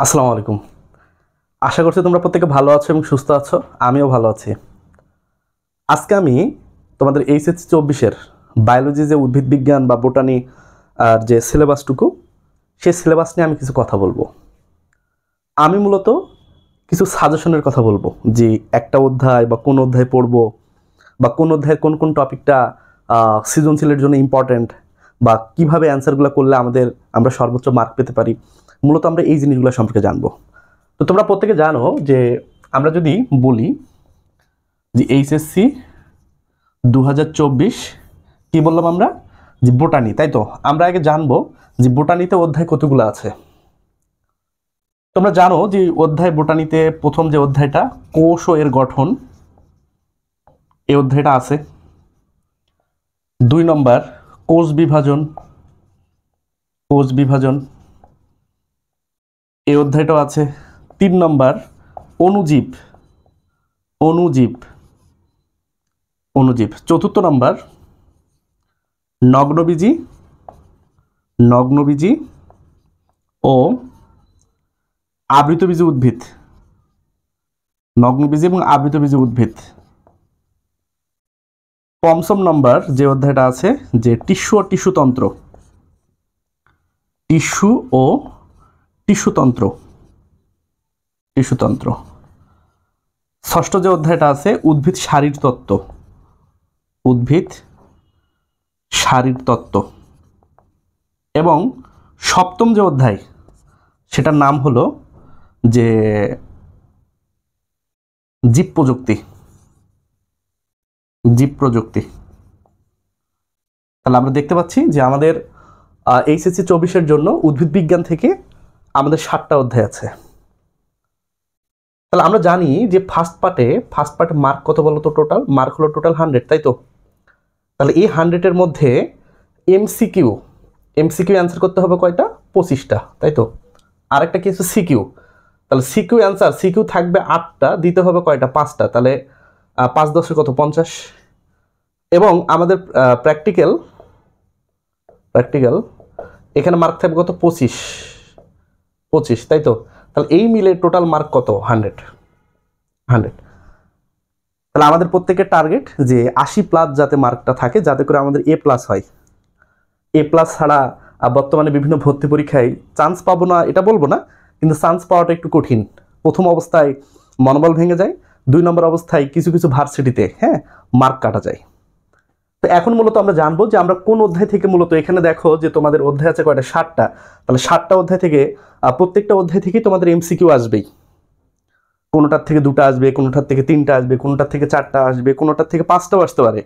আসসালামু আলাইকুম। আশা করছি তোমরা প্রত্যেকে ভালো আছো এবং সুস্থ আছো। আমিও ভালো আছি। আজকে আমি তোমাদের এইচএসসি 24-এর বায়োলজি যে উদ্ভিদ বিজ্ঞান বা বোটানি আর যে সিলেবাসটুকু, সেই সিলেবাস নিয়ে আমি কিছু কথা বলবো। আমি মূলত কিছু সাজেশনের কথা বলবো যে একটা অধ্যায় বা কোন অধ্যায় পড়বো বা কোন অধ্যায়ের কোন কোন টপিকটা সৃজনশীলের জন্য ইম্পর্ট্যান্ট বা কিভাবে অ্যান্সারগুলো করলে আমরা সর্বোচ্চ মার্ক পেতে পারি। মূলত আমরা এই জিনিসগুলো সম্পর্কে জানবো। তো তোমরা প্রত্যেকে জানো যে আমরা যদি বলি যে এইচএসসি 2024 কি বললাম আমরা, যে বোটানি, তাই তো? আমরা আগে জানবো যে বোটানিতে অধ্যায় কতগুলো আছে। তোমরা জানো যে অধ্যায় বোটানিতে প্রথম যে অধ্যায়টা কোষ ও এর গঠন, এই অধ্যায়টা আছে। 2 নম্বর কোষ বিভাজন, এই অধ্যায়টাও আছে। 3 নম্বর অণুজীব, চতুর্থ নম্বর নগ্নবীজি ও আবৃতবীজি উদ্ভিদ, নগ্নবীজি এবং আবৃতবীজি উদ্ভিদ। পঞ্চম নম্বর যে অধ্যায়টা আছে যে টিস্যু ও টিস্যুতন্ত্র, টিস্যুতন্ত্র। ষষ্ঠ যে অধ্যায়টা আছে উদ্ভিদ শারীর তত্ত্ব। এবং সপ্তম যে অধ্যায় সেটার নাম হলো যে জীব প্রযুক্তি। তাহলে আমরা দেখতে পাচ্ছি যে আমাদের এইচএসসি 24-এর জন্য উদ্ভিদ বিজ্ঞান থেকে আমাদের 7টা অধ্যায় আছে। তাহলে আমরা জানি যে ফার্স্ট পার্টে মার্ক কত বলো তো? টোটাল মার্ক হলো টোটাল 100, তাই তো? তাহলে এই 100-এর মধ্যে এমসিকিউ অ্যান্সার করতে হবে কয়টা? 25টা, তাই তো? আরেকটা কি আছে? সিকিউ। তাহলে সিকিউ থাকবে 8টা, দিতে হবে কয়টা? 5টা। তাহলে 5 10 কত? 50। এবং আমাদের প্র্যাকটিক্যাল এখানে মার্ক থাকবে কত? 25, তাই তো? তাহলে এই মিলে টোটাল মার্ক কত? 100। তাহলে আমাদের প্রত্যেকের টার্গেট যে 80+ যাতে মার্কটা থাকে, যাতে করে আমাদের A+ হয়। A+ ছাড়া বর্তমানে বিভিন্ন ভর্তি পরীক্ষায় চান্স পাবো না এটা বলবো না, কিন্তু চান্স পাওয়াটা একটু কঠিন। প্রথম অবস্থায় মনোবল ভেঙে যায়, 2 নম্বর অবস্থায় কিছু ভার্সিটিতে মার্ক কাটা যায়। তো এখন মূলত আমরা জানবো যে আমরা কোন অধ্যায় থেকে, মূলত এখানে দেখো যে তোমাদের অধ্যায় আছে কয়টা? 7টা। তাহলে 7টা অধ্যায় থেকে প্রত্যেকটা অধ্যায় থেকেই তোমাদের এমসিকিউ আসবেই। কোনোটার থেকে 2টা আসবে, কোনোটার থেকে 3টা আসবে, কোনোটার থেকে 4টা আসবে, কোনোটার থেকে 5টাও আসতে পারে।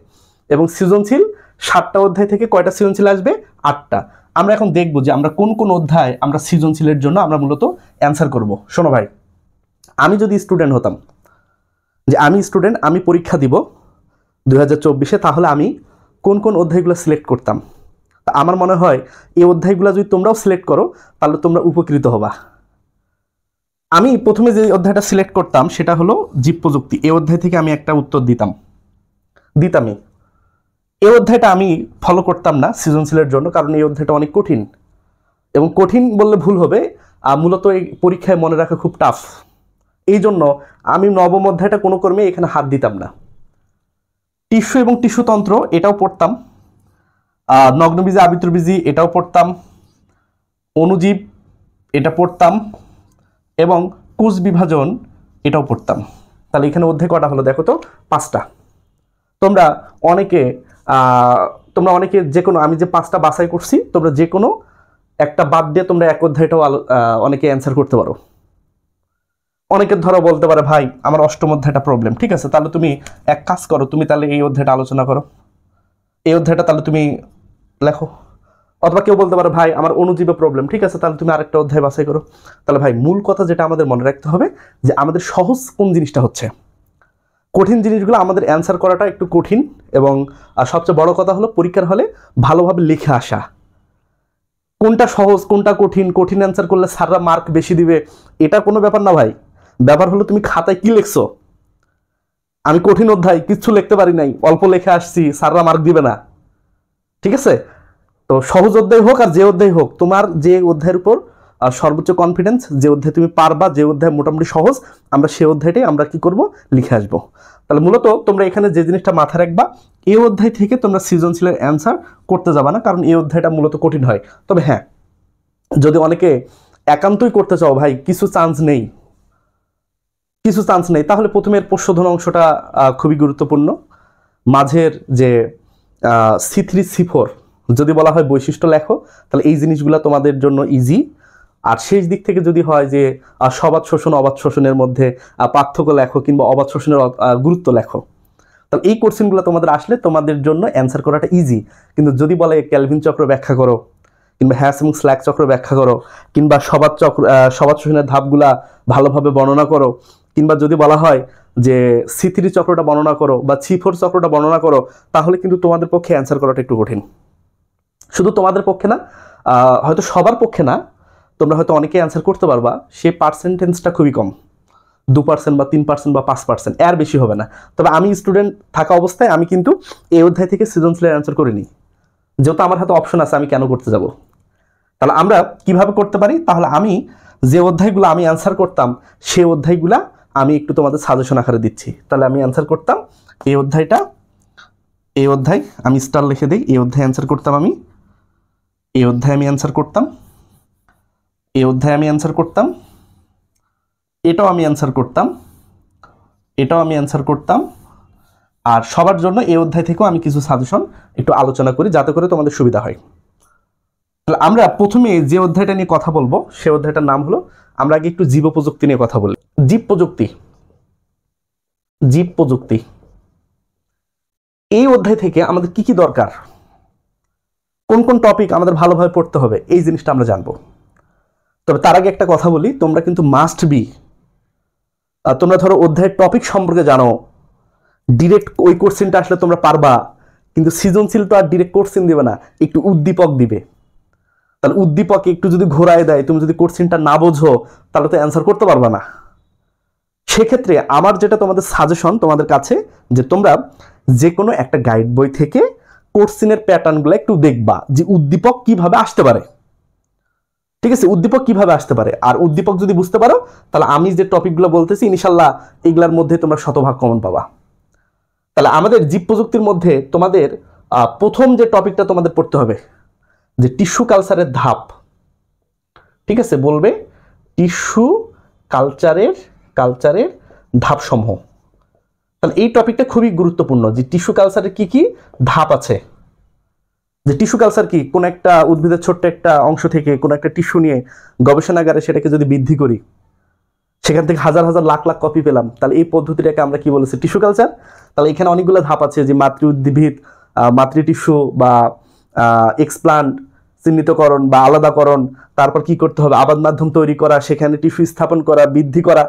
এবং সৃজনশীল 7টা অধ্যায় থেকে কয়টা সৃজনশীল আসবে? 8টা। আমরা এখন দেখবো যে আমরা কোন কোন অধ্যায় আমরা সৃজনশীলের জন্য আমরা মূলত অ্যান্সার করব। শোনো ভাই, আমি যদি স্টুডেন্ট হতাম, যে আমি পরীক্ষা দিব 2024-এ, তাহলে আমি কোন কোন অধ্যায়গুলো সিলেক্ট করতাম? আমার মনে হয় এই অধ্যায়গুলো যদি তোমরাও সিলেক্ট করো তাহলে তোমরা উপকৃত হবা। আমি প্রথমে যে অধ্যায়টা সিলেক্ট করতাম সেটা হলো জীব প্রযুক্তি। এই অধ্যায় থেকে আমি একটা উত্তর দিতামই। এই অধ্যায়টা আমি ফলো করতাম না সৃজনশীলের জন্য, কারণ এই অধ্যায়টা অনেক কঠিন। এবং কঠিন বললে ভুল হবে, মূলত এই পরীক্ষায় মনে রাখা খুব টাফ। এই জন্য আমি নবম অধ্যায়টা কোনো কর্মে এখানে হাত দিতাম না। টিস্যু এবং টিস্যুতন্ত্র এটাও পড়তাম, নগ্নবীজি আবৃতবীজি এটাও পড়তাম, অণুজীব এটা পড়তাম, এবং কোষ বিভাজন এটাও পড়তাম। তাহলে এখানে অধ্যায় কটা হলো দেখো তো? 5টা। তোমরা অনেকে যে কোনো, আমি যে 5টা বাছাই করছি, তোমরা যে কোনো একটা বাদ দিয়ে তোমরা এক অধ্যায়টাও অনেকে অ্যান্সার করতে পারো। অনেকের ধরো বলতে পারে ভাই আমার অষ্টম অধ্যায়টা প্রবলেম, ঠিক আছে, তাহলে তুমি এক কাজ করো, তুমি তাহলে এই অধ্যায়টা আলোচনা করো, এই অধ্যায়টা তাহলে তুমি লেখো। অথবা কেউ বলতে পারে ভাই আমার অণুজীবে প্রবলেম, ঠিক আছে, তাহলে তুমি আরেকটা অধ্যায় বাছাই করো। তাহলে ভাই মূল কথা যেটা আমাদের মনে রাখতে হবে যে আমাদের সহজ কোন জিনিসটা হচ্ছে, কঠিন জিনিসগুলো আমাদের অ্যান্সার করাটা একটু কঠিন। এবং সবচেয়ে বড় কথা হলো পরীক্ষার হলে ভালোভাবে লিখে আসা। কোনটা সহজ কোনটা কঠিন অ্যান্সার করলে স্যাররা মার্ক বেশি দিবে, এটা কোনো ব্যাপার না ভাই। ব্যাপার হলো তুমি খাতায় কি লিখছো। আমি কঠিন অধ্যায় কিচ্ছু লিখতে পারি নাই, অল্প লিখে আসছি, স্যাররা মার্ক দিবে না, ঠিক আছে? তো সহজ অধ্যায় হোক আর যে অধ্যায় হোক, তোমার যে অধ্যায়ের উপর সর্বোচ্চ কনফিডেন্স, যে অধ্যায় তুমি পারবা, যে অধ্যায় মোটামুটি সহজ, আমরা সেই অধ্যায়টাই আমরা কি করব, লিখে আসবো। তাহলে মূলত তোমরা এখানে যে জিনিসটা মাথায় রাখবা, এই অধ্যায় থেকে তোমরা সৃজনশীলের অ্যান্সার করতে যাবা না, কারণ এই অধ্যায়টা মূলত কঠিন হয়। তবে হ্যাঁ, যদি অনেকে একান্তই করতে চাও ভাই, কিছু চান্স নেই, তাহলে প্রথমের প্রশ্নধন অংশটা খুবই গুরুত্বপূর্ণ। মাঝের যে C3 C4 যদি বলা হয় বৈশিষ্ট্য লেখো, তাহলে এই জিনিসগুলো তোমাদের জন্য ইজি। আর শেষ দিক থেকে যদি হয় যে সবাদ শোষণ অবাধ শোষণের মধ্যে পার্থক্য লেখো, কিংবা অবাধ শোষণের গুরুত্ব লেখো, তাহলে এই কোশ্চেনগুলো তোমাদের আসলে তোমাদের জন্য অ্যান্সার করাটা ইজি। কিন্তু যদি বলে ক্যালভিন চক্র ব্যাখ্যা করো, কিংবা হ্যাস এবং স্ল্যাক চক্র ব্যাখ্যা করো, কিংবা সবাদ শোষণের ধাপগুলা ভালোভাবে বর্ণনা করো, কিংবা যদি বলা হয় যে C3 চক্রটা বর্ণনা করো বা C4 চক্রটা বর্ণনা করো, তাহলে কিন্তু তোমাদের পক্ষে অ্যান্সার করাটা একটু কঠিন। শুধু তোমাদের পক্ষে না, হয়তো সবার পক্ষে না, তোমরা হয়তো অনেকে অ্যান্সার করতে পারবা, সেই পার্সেন্টেজটা খুবই কম, 2% বা 3% বা 5%, এর বেশি হবে না। তবে আমি স্টুডেন্ট থাকা অবস্থায় আমি কিন্তু এই অধ্যায় থেকে সৃজনশীলের অ্যান্সার করিনি, যেহেতু আমার হাতে অপশন আছে, আমি কেন করতে যাব। তাহলে আমরা কিভাবে করতে পারি, তাহলে আমি যে অধ্যায়গুলো আমি অ্যান্সার করতাম, সেই অধ্যায়গুলা আমি একটু তোমাদের সাজেশন আকারে দিচ্ছি। তাহলে আমি অ্যান্সার করতাম এই অধ্যায় আমি স্টার লিখে দিই, এই অধ্যায় অ্যান্সার করতাম আমি, এই অধ্যায় আমি অ্যান্সার করতাম, এই অধ্যায় আমি অ্যান্সার করতাম, এটাও আমি অ্যান্সার করতাম, এটাও আমি অ্যান্সার করতাম। আর সবার জন্য এই অধ্যায় থেকেও আমি কিছু সাজেশন একটু আলোচনা করি, যাতে করে তোমাদের সুবিধা হয়। তাহলে আমরা প্রথমে যে অধ্যায়টা নিয়ে কথা বলবো, সেই অধ্যায়টার নাম হলো, আমরা আগে একটু জীব প্রযুক্তি নিয়ে কথা বলি। জীব প্রযুক্তি এই অধ্যায় থেকে আমাদের কি কি দরকার, কোন কোন টপিক আমাদের ভালোভাবে পড়তে হবে, এই জিনিসটা আমরা জানবো। তবে তার আগে একটা কথা বলি, তোমরা কিন্তু মাস্ট বি, তোমরা ধরো অধ্যায়ের টপিক সম্পর্কে জানো, ডিরেক্ট ওই কোশ্চেনটা আসলে তোমরা পারবা, কিন্তু সৃজনশীল তো আর ডিরেক্ট কোশ্চেন দিবে না, একটু উদ্দীপক দিবে। তাহলে উদ্দীপকে একটু যদি ঘোরায় দেয়, তুমি যদি কোশ্চেনটা না বোঝো, তাহলে তো অ্যান্সার করতে পারবা না। সেক্ষেত্রে আমার যেটা তোমাদের সাজেশন তোমাদের কাছে, যে তোমরা যে কোনো একটা গাইড বই থেকে কোশ্চেনের প্যাটার্নগুলো একটু দেখবা, যে উদ্দীপক কিভাবে আসতে পারে। ঠিক আছে, উদ্দীপক কিভাবে আসতে পারে, আর উদ্দীপক যদি বুঝতে পারো, তাহলে আমি যে টপিকগুলো বলতেছি ইনশাল্লাহ এগুলোর মধ্যে তোমরা শতভাগ কমন পাবা। তাহলে আমাদের জীব প্রযুক্তির মধ্যে তোমাদের প্রথম যে টপিকটা তোমাদের পড়তে হবে, যে টিস্যু কালচারের ধাপ। ঠিক আছে, বলবে টিস্যু কালচারের ধাপসমূহ। তাহলে এই টপিকটা খুবই গুরুত্বপূর্ণ, যে টিস্যু কালচারের কি কি ধাপ আছে, যে টিস্যু কালচার কি, কোন একটা উদ্ভিদের ছোট্ট একটা অংশ থেকে কোন একটা টিস্যু নিয়ে গবেষণাগারে সেটাকে যদি বৃদ্ধি করি, সেখান থেকে হাজার হাজার লাখ লাখ কপি পেলাম, তাহলে এই পদ্ধতিটাকে আমরা কি বলেছি, টিস্যু কালচার। তাহলে এখানে অনেকগুলো ধাপ আছে, যে মাতৃ উদ্ভিদ, মাতৃ টিস্যু বা এক্সপ্লান্ট, চিহ্নিতকরণ বা আলাদাকরণ, তারপর কি করতে হবে, আবাদ মাধ্যম তৈরি করা, সেখানে টিস্যু স্থাপন করা, বৃদ্ধি করা,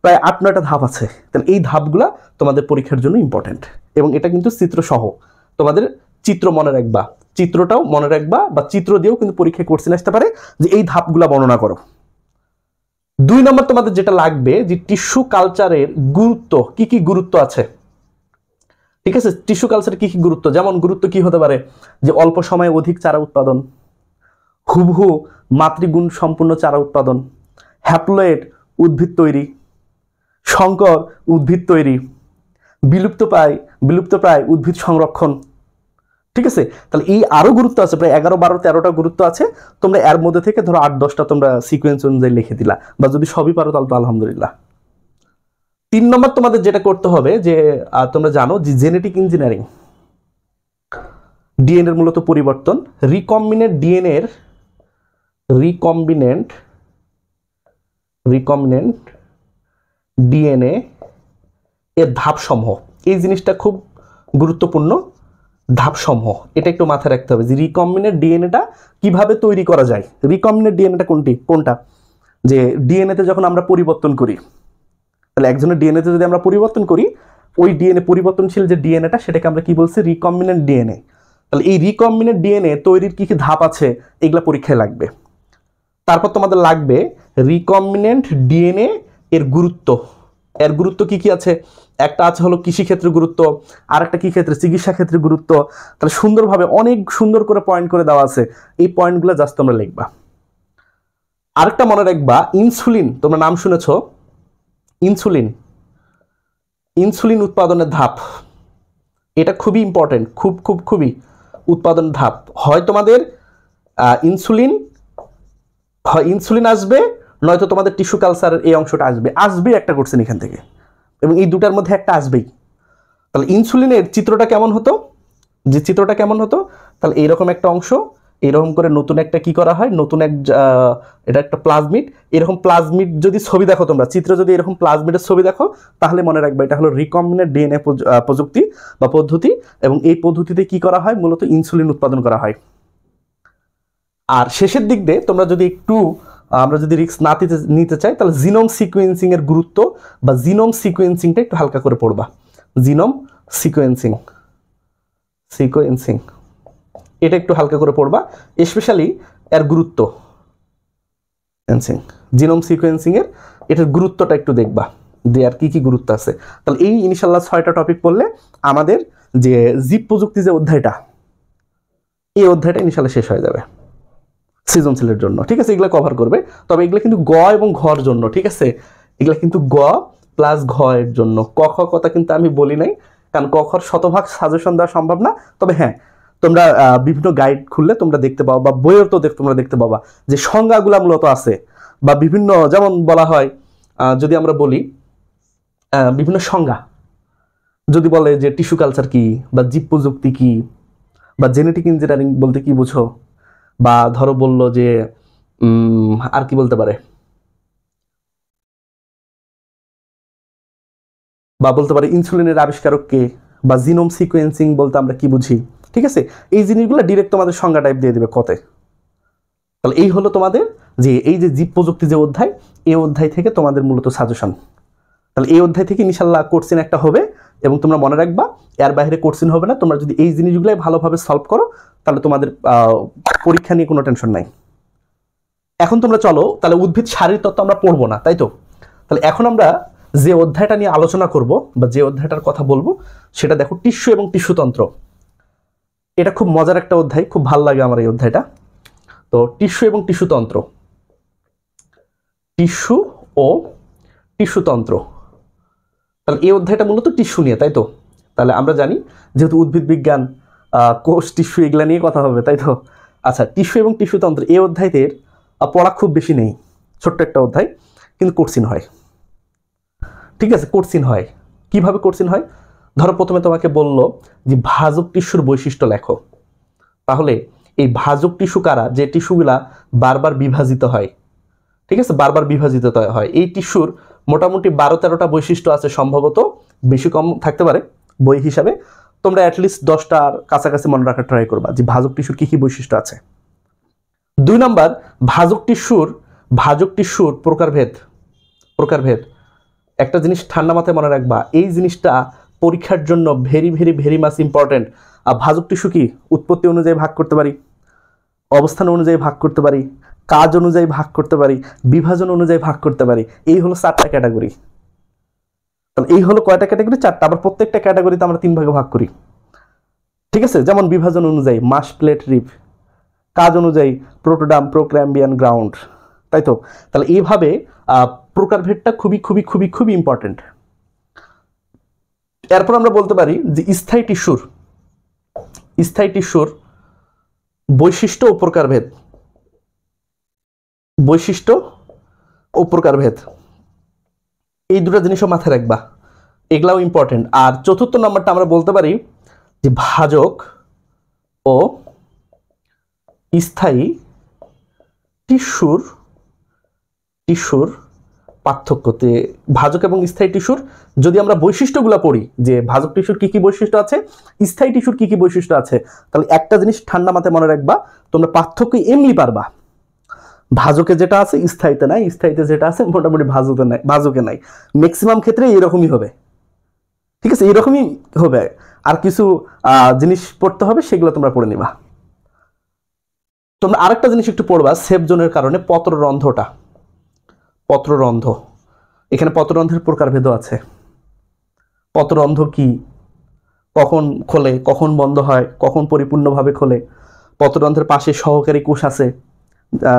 প্রায় 8-9টা ধাপ আছে। তাহলে এই ধাপগুলা তোমাদের পরীক্ষার জন্য ইম্পর্টেন্ট, এবং এটা কিন্তু চিত্র সহ, তোমাদের চিত্র মনে রাখবা, চিত্রটাও মনে রাখবা, বা চিত্র দিয়েও কিন্তু পরীক্ষায় কোশ্চেন আসতে পারে, যে এই ধাপগুলা বর্ণনা করো। 2 নম্বর তোমাদের যেটা লাগবে, যে টিস্যু কালচারের গুরুত্ব, কি কি গুরুত্ব আছে। ঠিক আছে, টিস্যু কালচারের কি কি গুরুত্ব, যেমন গুরুত্ব কি হতে পারে, যে অল্প সময়ে অধিক চারা উৎপাদন, হুবহু মাতৃগুণ সম্পূর্ণ চারা উৎপাদন, হ্যাপ্লয়েড উদ্ভিদ তৈরি, সংকর উদ্ভিদ তৈরি, বিলুপ্তপ্রায় উদ্ভিদ সংরক্ষণ। ঠিক আছে, তাহলে এই আরো গুরুত্ব আছে, প্রায় 11-12-13টা গুরুত্ব আছে। তোমরা এর মধ্যে থেকে ধরো 8-10টা তোমরা সিকোয়েন্স অনুযায়ী লিখে দিলা, বা যদি সবই পারো তাহলে তো আলহামদুলিল্লাহ। 3 নম্বর তোমাদের যেটা করতে হবে, যে তোমরা জানো যে জেনেটিক ইঞ্জিনিয়ারিং, ডিএনএ এর মূলত পরিবর্তন, রিকম্বিনেন্ট ডিএনএ এর ধাপসমূহ, এই জিনিসটা খুব গুরুত্বপূর্ণ। ধাপসমূহ এটা একটু মাথায় রাখতে হবে, যে রিকম্বিনেন্ট ডিএনএটা কিভাবে তৈরি করা যায়। রিকম্বিনেন্ট ডিএনএটা কোনটা, যে ডিএনএতে যখন আমরা পরিবর্তন করি, তাহলে একজনের ডিএনএতে যদি আমরা পরিবর্তন করি, ওই ডিএনএ পরিবর্তনশীল যে ডিএনএটা, সেটাকে আমরা কি বলছি, রিকম্বিনেন্ট ডিএনএ। তাহলে এই রিকম্বিনেন্ট ডিএনএ তৈরির কি কি ধাপ আছে, এগুলা পরীক্ষায় লাগবে। তারপর তোমাদের লাগবে রিকম্বিনেন্ট ডিএনএ এর গুরুত্ব। এর গুরুত্ব কি কি আছে, একটা আছে হলো কৃষিক্ষেত্রে গুরুত্ব, আর একটা কি ক্ষেত্রে, চিকিৎসা ক্ষেত্রে গুরুত্ব। তাহলে সুন্দরভাবে অনেক সুন্দর করে পয়েন্ট করে দেওয়া আছে, এই পয়েন্টগুলো জাস্ট তোমরা লিখবা। আরেকটা মনে রাখবা, ইনসুলিন, তোমরা নাম শুনেছ, ইনসুলিন, ইনসুলিন উৎপাদনের ধাপ, এটা খুবই ইম্পর্টেন্ট, খুবই উৎপাদন ধাপ। হয় তোমাদের ইনসুলিন, হয় ইনসুলিন আসবে, নয়তো তোমাদের টিস্যু কালচারের এই অংশটা আসবেই একটা কোশ্চেন এখান থেকে, এবং এই দুটার মধ্যে একটা আসবেই। তাহলে ইনসুলিনের চিত্রটা কেমন হতো, যে চিত্রটা কেমন হতো, তাহলে এইরকম একটা অংশ, এরকম করে নতুন একটা কি করা হয়, নতুন এক এটা একটা প্লাজমিড, এরকম প্লাজমিড যদি ছবি দেখো তোমরা, চিত্র যদি এরকম প্লাজমিডের ছবি দেখো, তাহলে মনে রাখবে এটা হলো রিকম্বিনেন্ট ডিএনএ প্রযুক্তি বা পদ্ধতি, এবং এই পদ্ধতিতে কি করা হয়, মূলত ইনসুলিন উৎপাদন করা হয়। আর শেষের দিক দিয়ে তোমরা যদি একটু, আমরা যদি রিস্ক না নিতে চাই, তাহলে জিনোম সিকোয়েন্সিং এর গুরুত্ব বা জিনোম সিকোয়েন্সিংটা একটু হালকা করে পড়বা। জিনোম সিকোয়েন্সিং, এটা একটু হালকা করে পড়বা, স্পেশালি এর গুরুত্ব, জিনোম সিকোয়েন্সিং এর এটার গুরুত্বটা একটু দেখবা, যে আর কি গুরুত্ব আছে। তাহলে এই ইনশাল্লাহ 6টা টপিক পড়লে আমাদের যে জীব প্রযুক্তি যে অধ্যায়টা, এই অধ্যায়টা ইনশাল্লাহ শেষ হয়ে যাবে সৃজনশীলের জন্য। ঠিক আছে, এগুলো কভার করবে, তবে এগুলো কিন্তু গ এবং ঘর জন্য। ঠিক আছে, এগুলো কিন্তু গ প্লাস ঘ এর জন্য, ক খ কথা কিন্তু আমি বলি নাই, কারণ ক খর শতভাগ সাজেশন দেওয়া সম্ভব না। তবে হ্যাঁ, তোমরা বিভিন্ন গাইড খুললে তোমরা দেখতে পাবো, বা বইয়ের তো তোমরা দেখতে পাবা যে সংজ্ঞাগুলা মূলত আছে, বা বিভিন্ন, যেমন বলা হয়, যদি আমরা বলি বিভিন্ন সংজ্ঞা, যদি বলে যে টিস্যু কালচার কি, বা জীব প্রযুক্তি কি, বা জেনেটিক ইঞ্জিনিয়ারিং বলতে কি বুঝো, বা ধরো বললো যে আর কি বলতে পারে, বা বলতে পারে ইনসুলিনের আবিষ্কারক কে, বা জিনোম সিকোয়েন্সিং বলতে আমরা কি বুঝি। ঠিক আছে, এই জিনিসগুলো ডিরেক্ট তোমাদের সংজ্ঞা টাইপ দিয়ে দেবে কতে। তাহলে এই হলো তোমাদের যে এই যে জীব প্রযুক্তি যে অধ্যায়, এই অধ্যায় থেকে তোমাদের মূলত সাজেশন। তাহলে এই অধ্যায় থেকে ইনশাল্লাহ কোশ্চেন একটা হবে, এবং তোমরা মনে রাখবা এর বাইরে কোশ্চেন হবে না। তোমরা যদি এই জিনিসগুলাই ভালোভাবে সলভ করো, তাহলে তোমাদের পরীক্ষা নিয়ে কোনো টেনশন নাই। এখন তোমরা চলো, তাহলে উদ্ভিদ শারীরতত্ত্ব আমরা পড়বো না, তাই তো? তাহলে এখন আমরা যে অধ্যায়টা নিয়ে আলোচনা করব, বা যে অধ্যায়টার কথা বলবো, সেটা দেখো টিস্যু এবং টিস্যুতন্ত্র। এটা খুব মজার একটা অধ্যায়, খুব ভালো লাগে আমার এই অধ্যায়টা। তো টিস্যু এবং টিস্যুতন্ত্র, টিস্যু ও টিস্যুতন্ত্র, তাহলে এই অধ্যায়টা মূলত টিস্যু নিয়ে, তাই তো? তাহলে আমরা জানি যেহেতু উদ্ভিদ বিজ্ঞান, কোষ, টিস্যু এগুলা নিয়ে কথা হবে, তাই তো? আচ্ছা, টিস্যু এবং টিস্যুতন্ত্র এই অধ্যায়দের পড়া খুব বেশি নেই, ছোট্ট একটা অধ্যায়, কিন্তু কোশ্চিন হয়। ঠিক আছে, কোশ্চিন হয়। কিভাবে কোশ্চিন হয়? ধরো প্রথমে তোমাকে বললো যে ভাজক টিস্যুর বৈশিষ্ট্য লেখো, তাহলে এই ভাজক টিস্যু কারা, যে টিস্যুগুলা বারবার বিভাজিত হয়। ঠিক আছে, বারবার বিভাজিত হয়। এই টিস্যুর মোটামুটি 12-13টা বৈশিষ্ট্য আছে, সম্ভবত বেশি কম থাকতে পারে বই হিসাবে। তোমরা অ্যাটলিস্ট 10টার কাছাকাছি মনে রাখার ট্রাই করবা যে ভাজক টিস্যুর কি বৈশিষ্ট্য আছে। 2 নাম্বার, ভাজক টিস্যুর প্রকারভেদ। একটা জিনিস ঠান্ডা মাথায় মনে রাখবা, এই জিনিসটা পরীক্ষার জন্য ভেরি মাচ ইম্পর্টেন্ট। আর ভাজক টিস্যু কি উৎপত্তি অনুযায়ী ভাগ করতে পারি, অবস্থান অনুযায়ী ভাগ করতে পারি, কাজ অনুযায়ী ভাগ করতে পারি, বিভাজন অনুযায়ী ভাগ করতে পারি। এই হলো 4টা ক্যাটাগরি। তাহলে এই হলো কয়টা ক্যাটাগরি? 4টা। আবার প্রত্যেকটা ক্যাটাগরিতে আমরা 3 ভাগে ভাগ করি। ঠিক আছে, যেমন বিভাজন অনুযায়ী মাস, প্লেট, রিব, কাজ অনুযায়ী প্রোটোডার্ম, প্রোক্যাম্বিয়ান, গ্রাউন্ড, তাই তো? তাহলে এইভাবে প্রকারভেদটা খুবই ইম্পর্টেন্ট। এরপর আমরা বলতে পারি যে স্থায়ী টিস্যুর বৈশিষ্ট্য ও প্রকারভেদ, এই দুটো জিনিসও মাথায় রাখবা, এগুলাও ইম্পর্টেন্ট। আর 4র্থ নম্বরটা আমরা বলতে পারি যে ভাজক ও স্থায়ী টিস্যুর পার্থক্যতে, ভাজক এবং স্থায়ী টিস্যুর যদি আমরা বৈশিষ্ট্যগুলো পড়ি, যে ভাজক টিস্যুর কি বৈশিষ্ট্য আছে, স্থায়ী টিস্যুর কি বৈশিষ্ট্য আছে, তাহলে একটা জিনিস ঠান্ডা মাথায় মনে রাখবা, তোমরা পার্থক্য এমনি পারবা। ভাজকে যেটা আছে স্থায়ীতে নাই, স্থায়ীতে যেটা আছে মোটামুটি ভাজকে নাই। ম্যাক্সিমাম ক্ষেত্রে এরকমই হবে। ঠিক আছে, এরকমই হবে। আর কিছু জিনিস পড়তে হবে, সেগুলো তোমরা পড়ে নিবা। তোমরা আরেকটা জিনিস একটু পড়বা, সেফ জোনের কারণে পত্ররন্ধ্র। এখানে পত্ররন্ধ্রের প্রকারভেদ আছে। পত্ররন্ধ্র কি, কখন খোলে, কখন বন্ধ হয়, কখন পরিপূর্ণভাবে খোলে। পত্ররন্ধ্রের পাশে সহকারী কোষ আছে,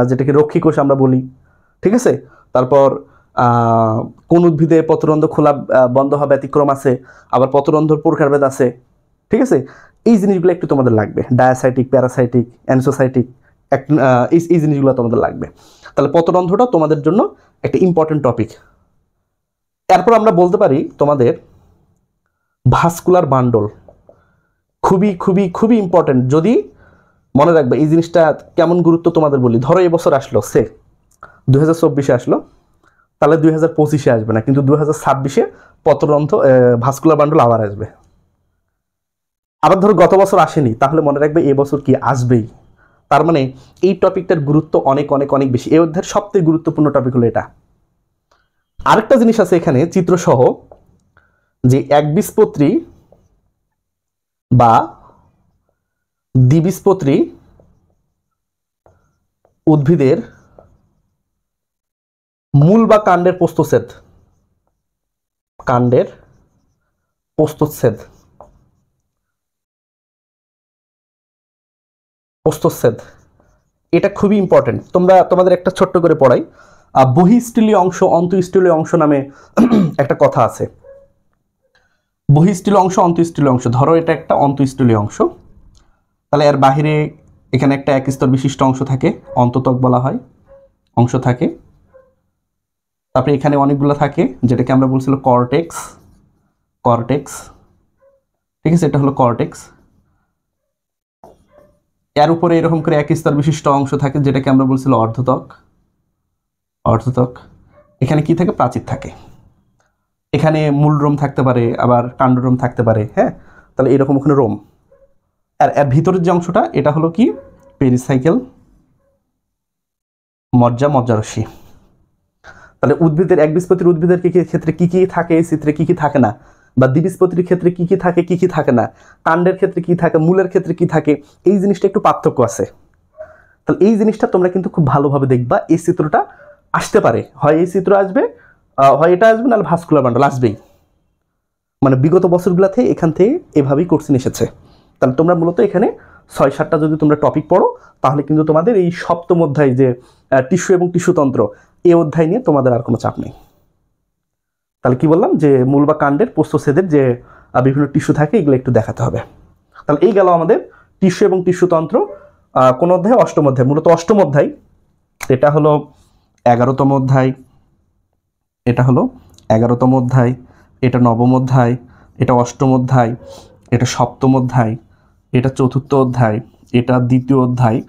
যেটাকে রক্ষী কোষ আমরা বলি। ঠিক আছে। তারপর কোন উদ্ভিদে পত্ররন্ধ্র খোলা বন্ধ হওয়া ব্যতিক্রম আছে, আবার পত্ররন্ধ্র প্রকারভেদ আছে, ঠিক আছে। এই জিনিসগুলো একটু তোমাদের লাগবে, ডায়াসাইটিক, প্যারাসাইটিক, অ্যানসোসাইটিক, এই জিনিসগুলো তোমাদের লাগবে। তাহলে পত্ররন্ধ্রটা তোমাদের জন্য একটা ইম্পর্টেন্ট টপিক। এরপর আমরা বলতে পারি তোমাদের ভাস্কুলার বান্ডল, খুবই খুবই খুবই ইম্পর্টেন্ট। যদি মনে রাখবে এই জিনিসটা কেমন গুরুত্ব তোমাদের বলি, ধরো এবছর আসলো, 2024 আসলো, তাহলে 2025 আসবে না, কিন্তু 2026 পত্ররন্ধ্র ভাস্কুলার বান্ডল আবার আসবে। আবার ধরো গত বছর আসেনি, তাহলে মনে রাখবে এবছর কি আসবেই। তার মানে এই টপিকটার গুরুত্ব অনেক অনেক অনেক বেশি। এই অধ্যায়ের সবথেকে গুরুত্বপূর্ণ টপিক হলো এটা। আরেকটা জিনিস আছে এখানে চিত্রসহ, যে একবীজপত্রী বা দ্বিবীজপত্রী উদ্ভিদের মূল বা কাণ্ডের প্রস্থচ্ছেদ, কাণ্ডের প্রস্থচ্ছেদ, প্রস্থচ্ছেদ এটা খুবই ইম্পর্টেন্ট। তোমাদের একটা ছোট্ট করে পড়াই, বহিঃস্থলীয় অংশ অন্তঃস্থলীয় অংশ নামে একটা কথা আছে। বহিঃস্থলীয় অংশ অন্তঃস্থলীয় অংশ, ধরো এটা একটা অন্তঃস্থলীয় অংশ, তাহলে এর বাহিরে এখানে একটা এক স্তর বিশিষ্ট অংশ থাকে, অন্তঃত্বক বলা হয়, অংশ থাকে। তারপরে এখানে অনেকগুলো থাকে, যেটাকে আমরা বলছিল কর্টেক্স, কর্টেক্স, ঠিক আছে, এটা হলো কর্টেক্স। এর উপরে এরকম করে এক স্তর বিশিষ্ট অংশ থাকে, যেটাকে আমরা বলছিল অর্ধত্বক, অর্ধত্বক। এখানে কি থাকে, প্রাচীর থাকে। এখানে মূল রোম থাকতে পারে, আবার কাণ্ডরোম থাকতে পারে, হ্যাঁ। তাহলে এরকম ওখানে রোম। আর এর ভিতরের যে অংশটা, এটা হলো কি, পেরিসাইকেল, মজ্জা, মজ্জারশ্মি। তাহলে উদ্ভিদের একবীজপত্রী উদ্ভিদের ক্ষেত্রে কি কি থাকে, এই চিত্রে কি কি থাকে না, বা দ্বিবীজপত্রীর ক্ষেত্রে কি কি থাকে, কি কি থাকে না, কাণ্ডের ক্ষেত্রে কি থাকে, মূলের ক্ষেত্রে কি থাকে, এই জিনিসটা একটু পার্থক্য আছে। তাহলে এই জিনিসটা তোমরা কিন্তু খুব ভালোভাবে দেখবা। এই চিত্রটা আসতে পারে, হয় এই চিত্র আসবে, হয় এটা আসবে, নাহলে ভাস্কুলার বান্ডল আসবেই। মানে বিগত বছরগুলোতে এখান থেকে এভাবেই কোশ্চেন এসেছে। তাহলে তোমরা মূলত এখানে 6-7টা যদি তোমরা টপিক পড়ো, তাহলে কিন্তু তোমাদের এই সপ্তম অধ্যায় যে টিস্যু এবং টিস্যুতন্ত্র, এই অধ্যায় নিয়ে তোমাদের আর কোনো চাপ নেই। তাহলে কি বললাম, যে মূল বা কাণ্ডের প্রস্থচ্ছেদের যে বিভিন্ন টিস্যু থাকে, এগুলো একটু দেখাতে হবে। তাহলে এই গেল আমাদের টিস্যু এবং টিস্যুতন্ত্র। কোন অধ্যায়, অষ্টম অধ্যায়, মূলত অষ্টম অধ্যায়। এটা হলো 11তম অধ্যায়, এটা হলো 11তম অধ্যায়, এটা নবম অধ্যায়, এটা অষ্টম অধ্যায়, এটা সপ্তম অধ্যায়, এটা চতুর্থ অধ্যায়, এটা দ্বিতীয় অধ্যায়,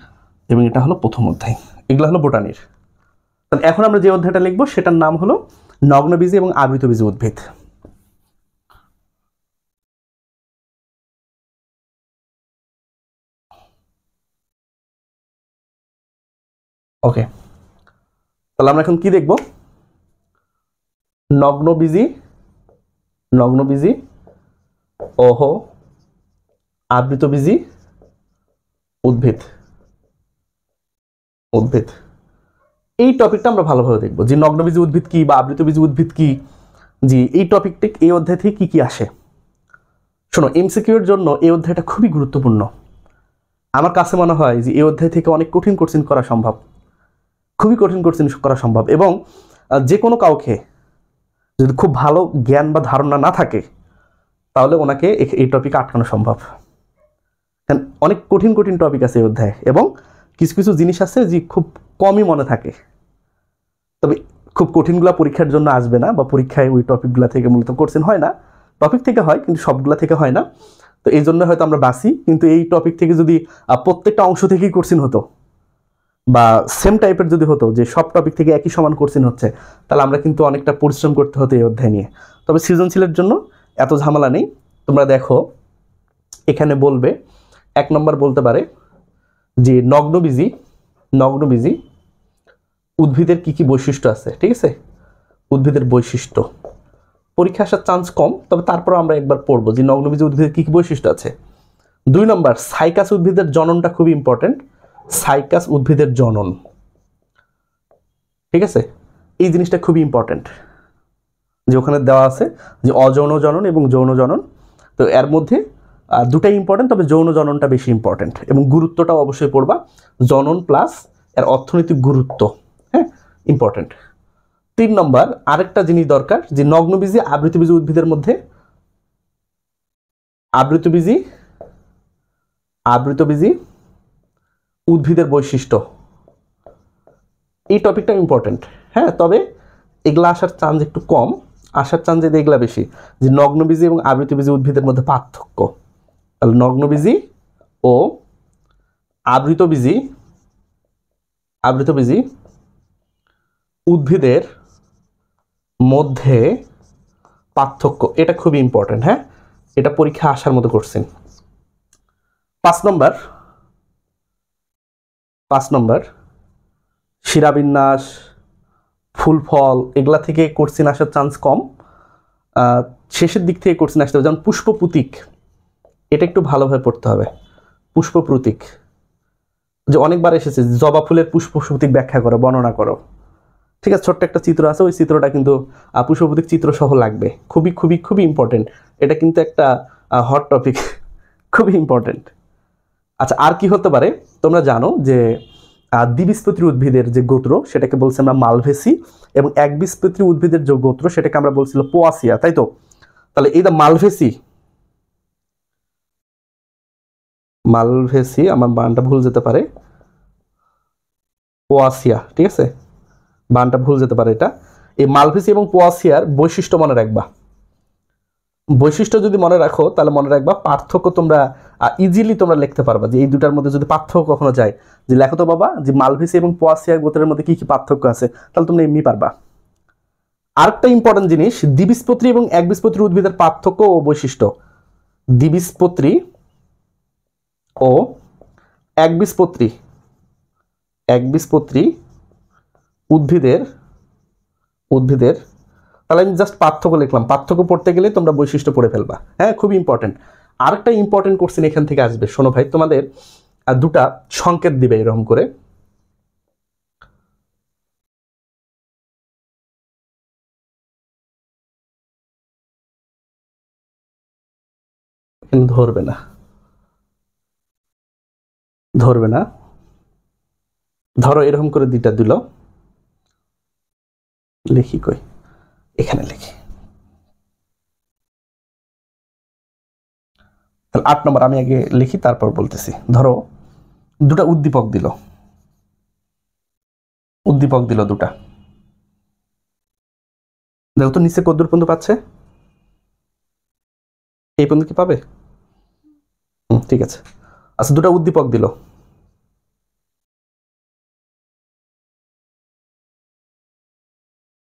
এবং এটা হলো প্রথম অধ্যায়। এগুলো হলো বোটানির। তাহলে এখন আমরা যে অধ্যায়টা লিখবো সেটার নাম হলো নগ্নবীজি এবং আবৃতবীজি উদ্ভিদ। ওকে, তাহলে আমরা এখন কি দেখব, নগ্নবীজি, নগ্নবীজি ওহ আবৃতবীজি উদ্ভিদ, উদ্ভিদ। এই টপিকটা আমরা ভালোভাবে দেখব, যে নগ্নবীজি উদ্ভিদ কি বা আবৃতবীজি উদ্ভিদ কি। জি, এই টপিকটা এই অধ্যায় থেকে কি কি আসে। শোনো, এমসিকিউর জন্য এই অধ্যায়টা খুবই গুরুত্বপূর্ণ। আমার কাছে মনে হয় যে এই অধ্যায় থেকে অনেক কঠিন কোশ্চেন করা সম্ভব, খুবই কঠিন কোশ্চেন করা সম্ভব। এবং যে কোনো কাউকে যদি খুব ভালো জ্ঞান বা ধারণা না থাকে, তাহলে ওনাকে এই টপিক আটকানো সম্ভব। কারণ অনেক কঠিন কঠিন টপিক আছে এই অধ্যায়ে, এবং কিছু কিছু জিনিস আছে যে খুব কমই মনে থাকে। তবে খুব কঠিনগুলা পরীক্ষার জন্য আসবে না, বা পরীক্ষায় ওই টপিকগুলো থেকে মূলত কোশ্চেন হয় না। টপিক থেকে হয়, কিন্তু সবগুলা থেকে হয় না। তো এই জন্য হয়তো আমরা বাঁচি। কিন্তু এই টপিক থেকে যদি প্রত্যেকটা অংশ থেকেই কোশ্চেন হতো, বা সেম টাইপের যদি হতো, যে সব টপিক থেকে একই সমান কোশ্চেন হচ্ছে, তাহলে আমরা কিন্তু অনেকটা পরিশ্রম করতে হতো এই অধ্যায় নিয়ে। তবে সৃজনশীলের জন্য এত ঝামেলা নেই। তোমরা দেখো, এখানে বলবে 1 নম্বর বলতে পারে যে নগ্নবীজি, নগ্নবীজি উদ্ভিদের কি কি বৈশিষ্ট্য আছে, ঠিক আছে, উদ্ভিদের বৈশিষ্ট্য। পরীক্ষা আসার চান্স কম, তবে তারপর আমরা একবার পড়বো যে নগ্নবীজি উদ্ভিদের কি কি বৈশিষ্ট্য আছে। 2 নম্বর, সাইকাস উদ্ভিদের জননটা খুবই ইম্পর্টেন্ট, সাইকাস উদ্ভিদের জনন, ঠিক আছে, এই জিনিসটা খুবই ইম্পর্টেন্ট। যে ওখানে দেওয়া আছে যে অযৌন জনন এবং যৌন জনন, তো এর মধ্যে দুটাই ইম্পর্টেন্ট, তবে যৌন জননটা বেশি ইম্পর্টেন্ট। এবং গুরুত্বটাও অবশ্যই পড়বা, জনন প্লাস এর অর্থনৈতিক গুরুত্ব, হ্যাঁ, ইম্পর্টেন্ট। 3 নম্বর আরেকটা জিনিস দরকার যে নগ্নবীজি আবৃতবীজি উদ্ভিদের মধ্যে আবৃতবীজি উদ্ভিদের বৈশিষ্ট্য, এই টপিকটা ইম্পর্টেন্ট। হ্যাঁ, তবে এগুলা আসার চান্স একটু কম, আসার চান্স এগুলা বেশি, যে নগ্নবীজি এবং আবৃতবীজি উদ্ভিদের মধ্যে পার্থক্য। তাহলে নগ্নবীজি ও আবৃতবীজি উদ্ভিদের মধ্যে পার্থক্য, এটা খুবই ইম্পর্টেন্ট। হ্যাঁ, এটা পরীক্ষা আসার মতো কোশ্চেন। 5 নম্বর শিরাবিন্যাস, ফুল ফল, এগুলা থেকে কোশ্চেন আসার চান্স কম, শেষের দিক থেকে কোশ্চেন আসতে হবে। যেমন পুষ্পপ্রতীক, এটা একটু ভালোভাবে পড়তে হবে। পুষ্পপ্রতীক যে অনেকবার এসেছে, জবা ফুলের পুষ্পপ্রতীক ব্যাখ্যা করো, বর্ণনা করো। ঠিক আছে, ছোট্ট একটা চিত্র আছে, ওই চিত্রটা কিন্তু পুষ্পপ্রতীক চিত্র সহ লাগবে। খুবই খুবই খুবই ইম্পর্টেন্ট, এটা কিন্তু একটা হট টপিক, খুবই ইম্পর্টেন্ট। আচ্ছা, আর কি হতে পারে? তোমরা জানো যে দ্বিবীজপত্রী উদ্ভিদের যে গোত্র সেটাকে বলছি আমরা মালভেসি, এবং একবীজপত্রী উদ্ভিদের যে গোত্র সেটাকে আমরা বলছিল পোয়াসিয়া, তাই তো? তাহলে এই মালভেসি, আমার বানানটা ভুল যেতে পারে, পোয়াসিয়া, ঠিক আছে, বানানটা ভুল যেতে পারে। এটা এই মালভেসি এবং পোয়াসিয়ার বৈশিষ্ট্য মনে রাখবা। বৈশিষ্ট্য যদি মনে রাখো তাহলে মনে রাখবা পার্থক্য তোমরা ইজিলি তোমরা লিখতে পারবা, যে এই দুটার মধ্যে যদি পার্থক্য কখনো যায়, যে লেখো তো বাবা যে মালভেসি এবং পোয়াসিয়া গোত্রের মধ্যে কি কি পার্থক্য আছে, তাহলে তোমরা এমনি পারবা। আরেকটা ইম্পর্টেন্ট জিনিস, দ্বিবীজপত্রী এবং একবীজপত্রী উদ্ভিদের পার্থক্য ও বৈশিষ্ট্য। দ্বিবীজপত্রী ও একবীজপত্রী উদ্ভিদের তাহলে আমি জাস্ট পার্থক্য লিখলাম, পার্থক্য পড়তে গেলে তোমরা বৈশিষ্ট্য পড়ে ফেলবা। হ্যাঁ, খুবই ইম্পর্টেন্ট। আরেকটা ইম্পর্টেন্ট কোশ্চেন এখান থেকে আসবে, শোনো ভাই, তোমাদের দুটা সংকেত দিবে এরকম করে, ধরবে না, ধরো এরকম করে দুইটা দিল, লিখি কই, এখানে লিখি। তাহলে 8 নম্বর আমি আগে লিখি, তারপর বলতেছি। ধরো দুটা উদ্দীপক দিল দুটা, দেখো তো নিচে কদ্দূর পর্যন্ত পাচ্ছে, এই পর্যন্ত কি পাবে? ঠিক আছে। আচ্ছা, দুটা উদ্দীপক দিল,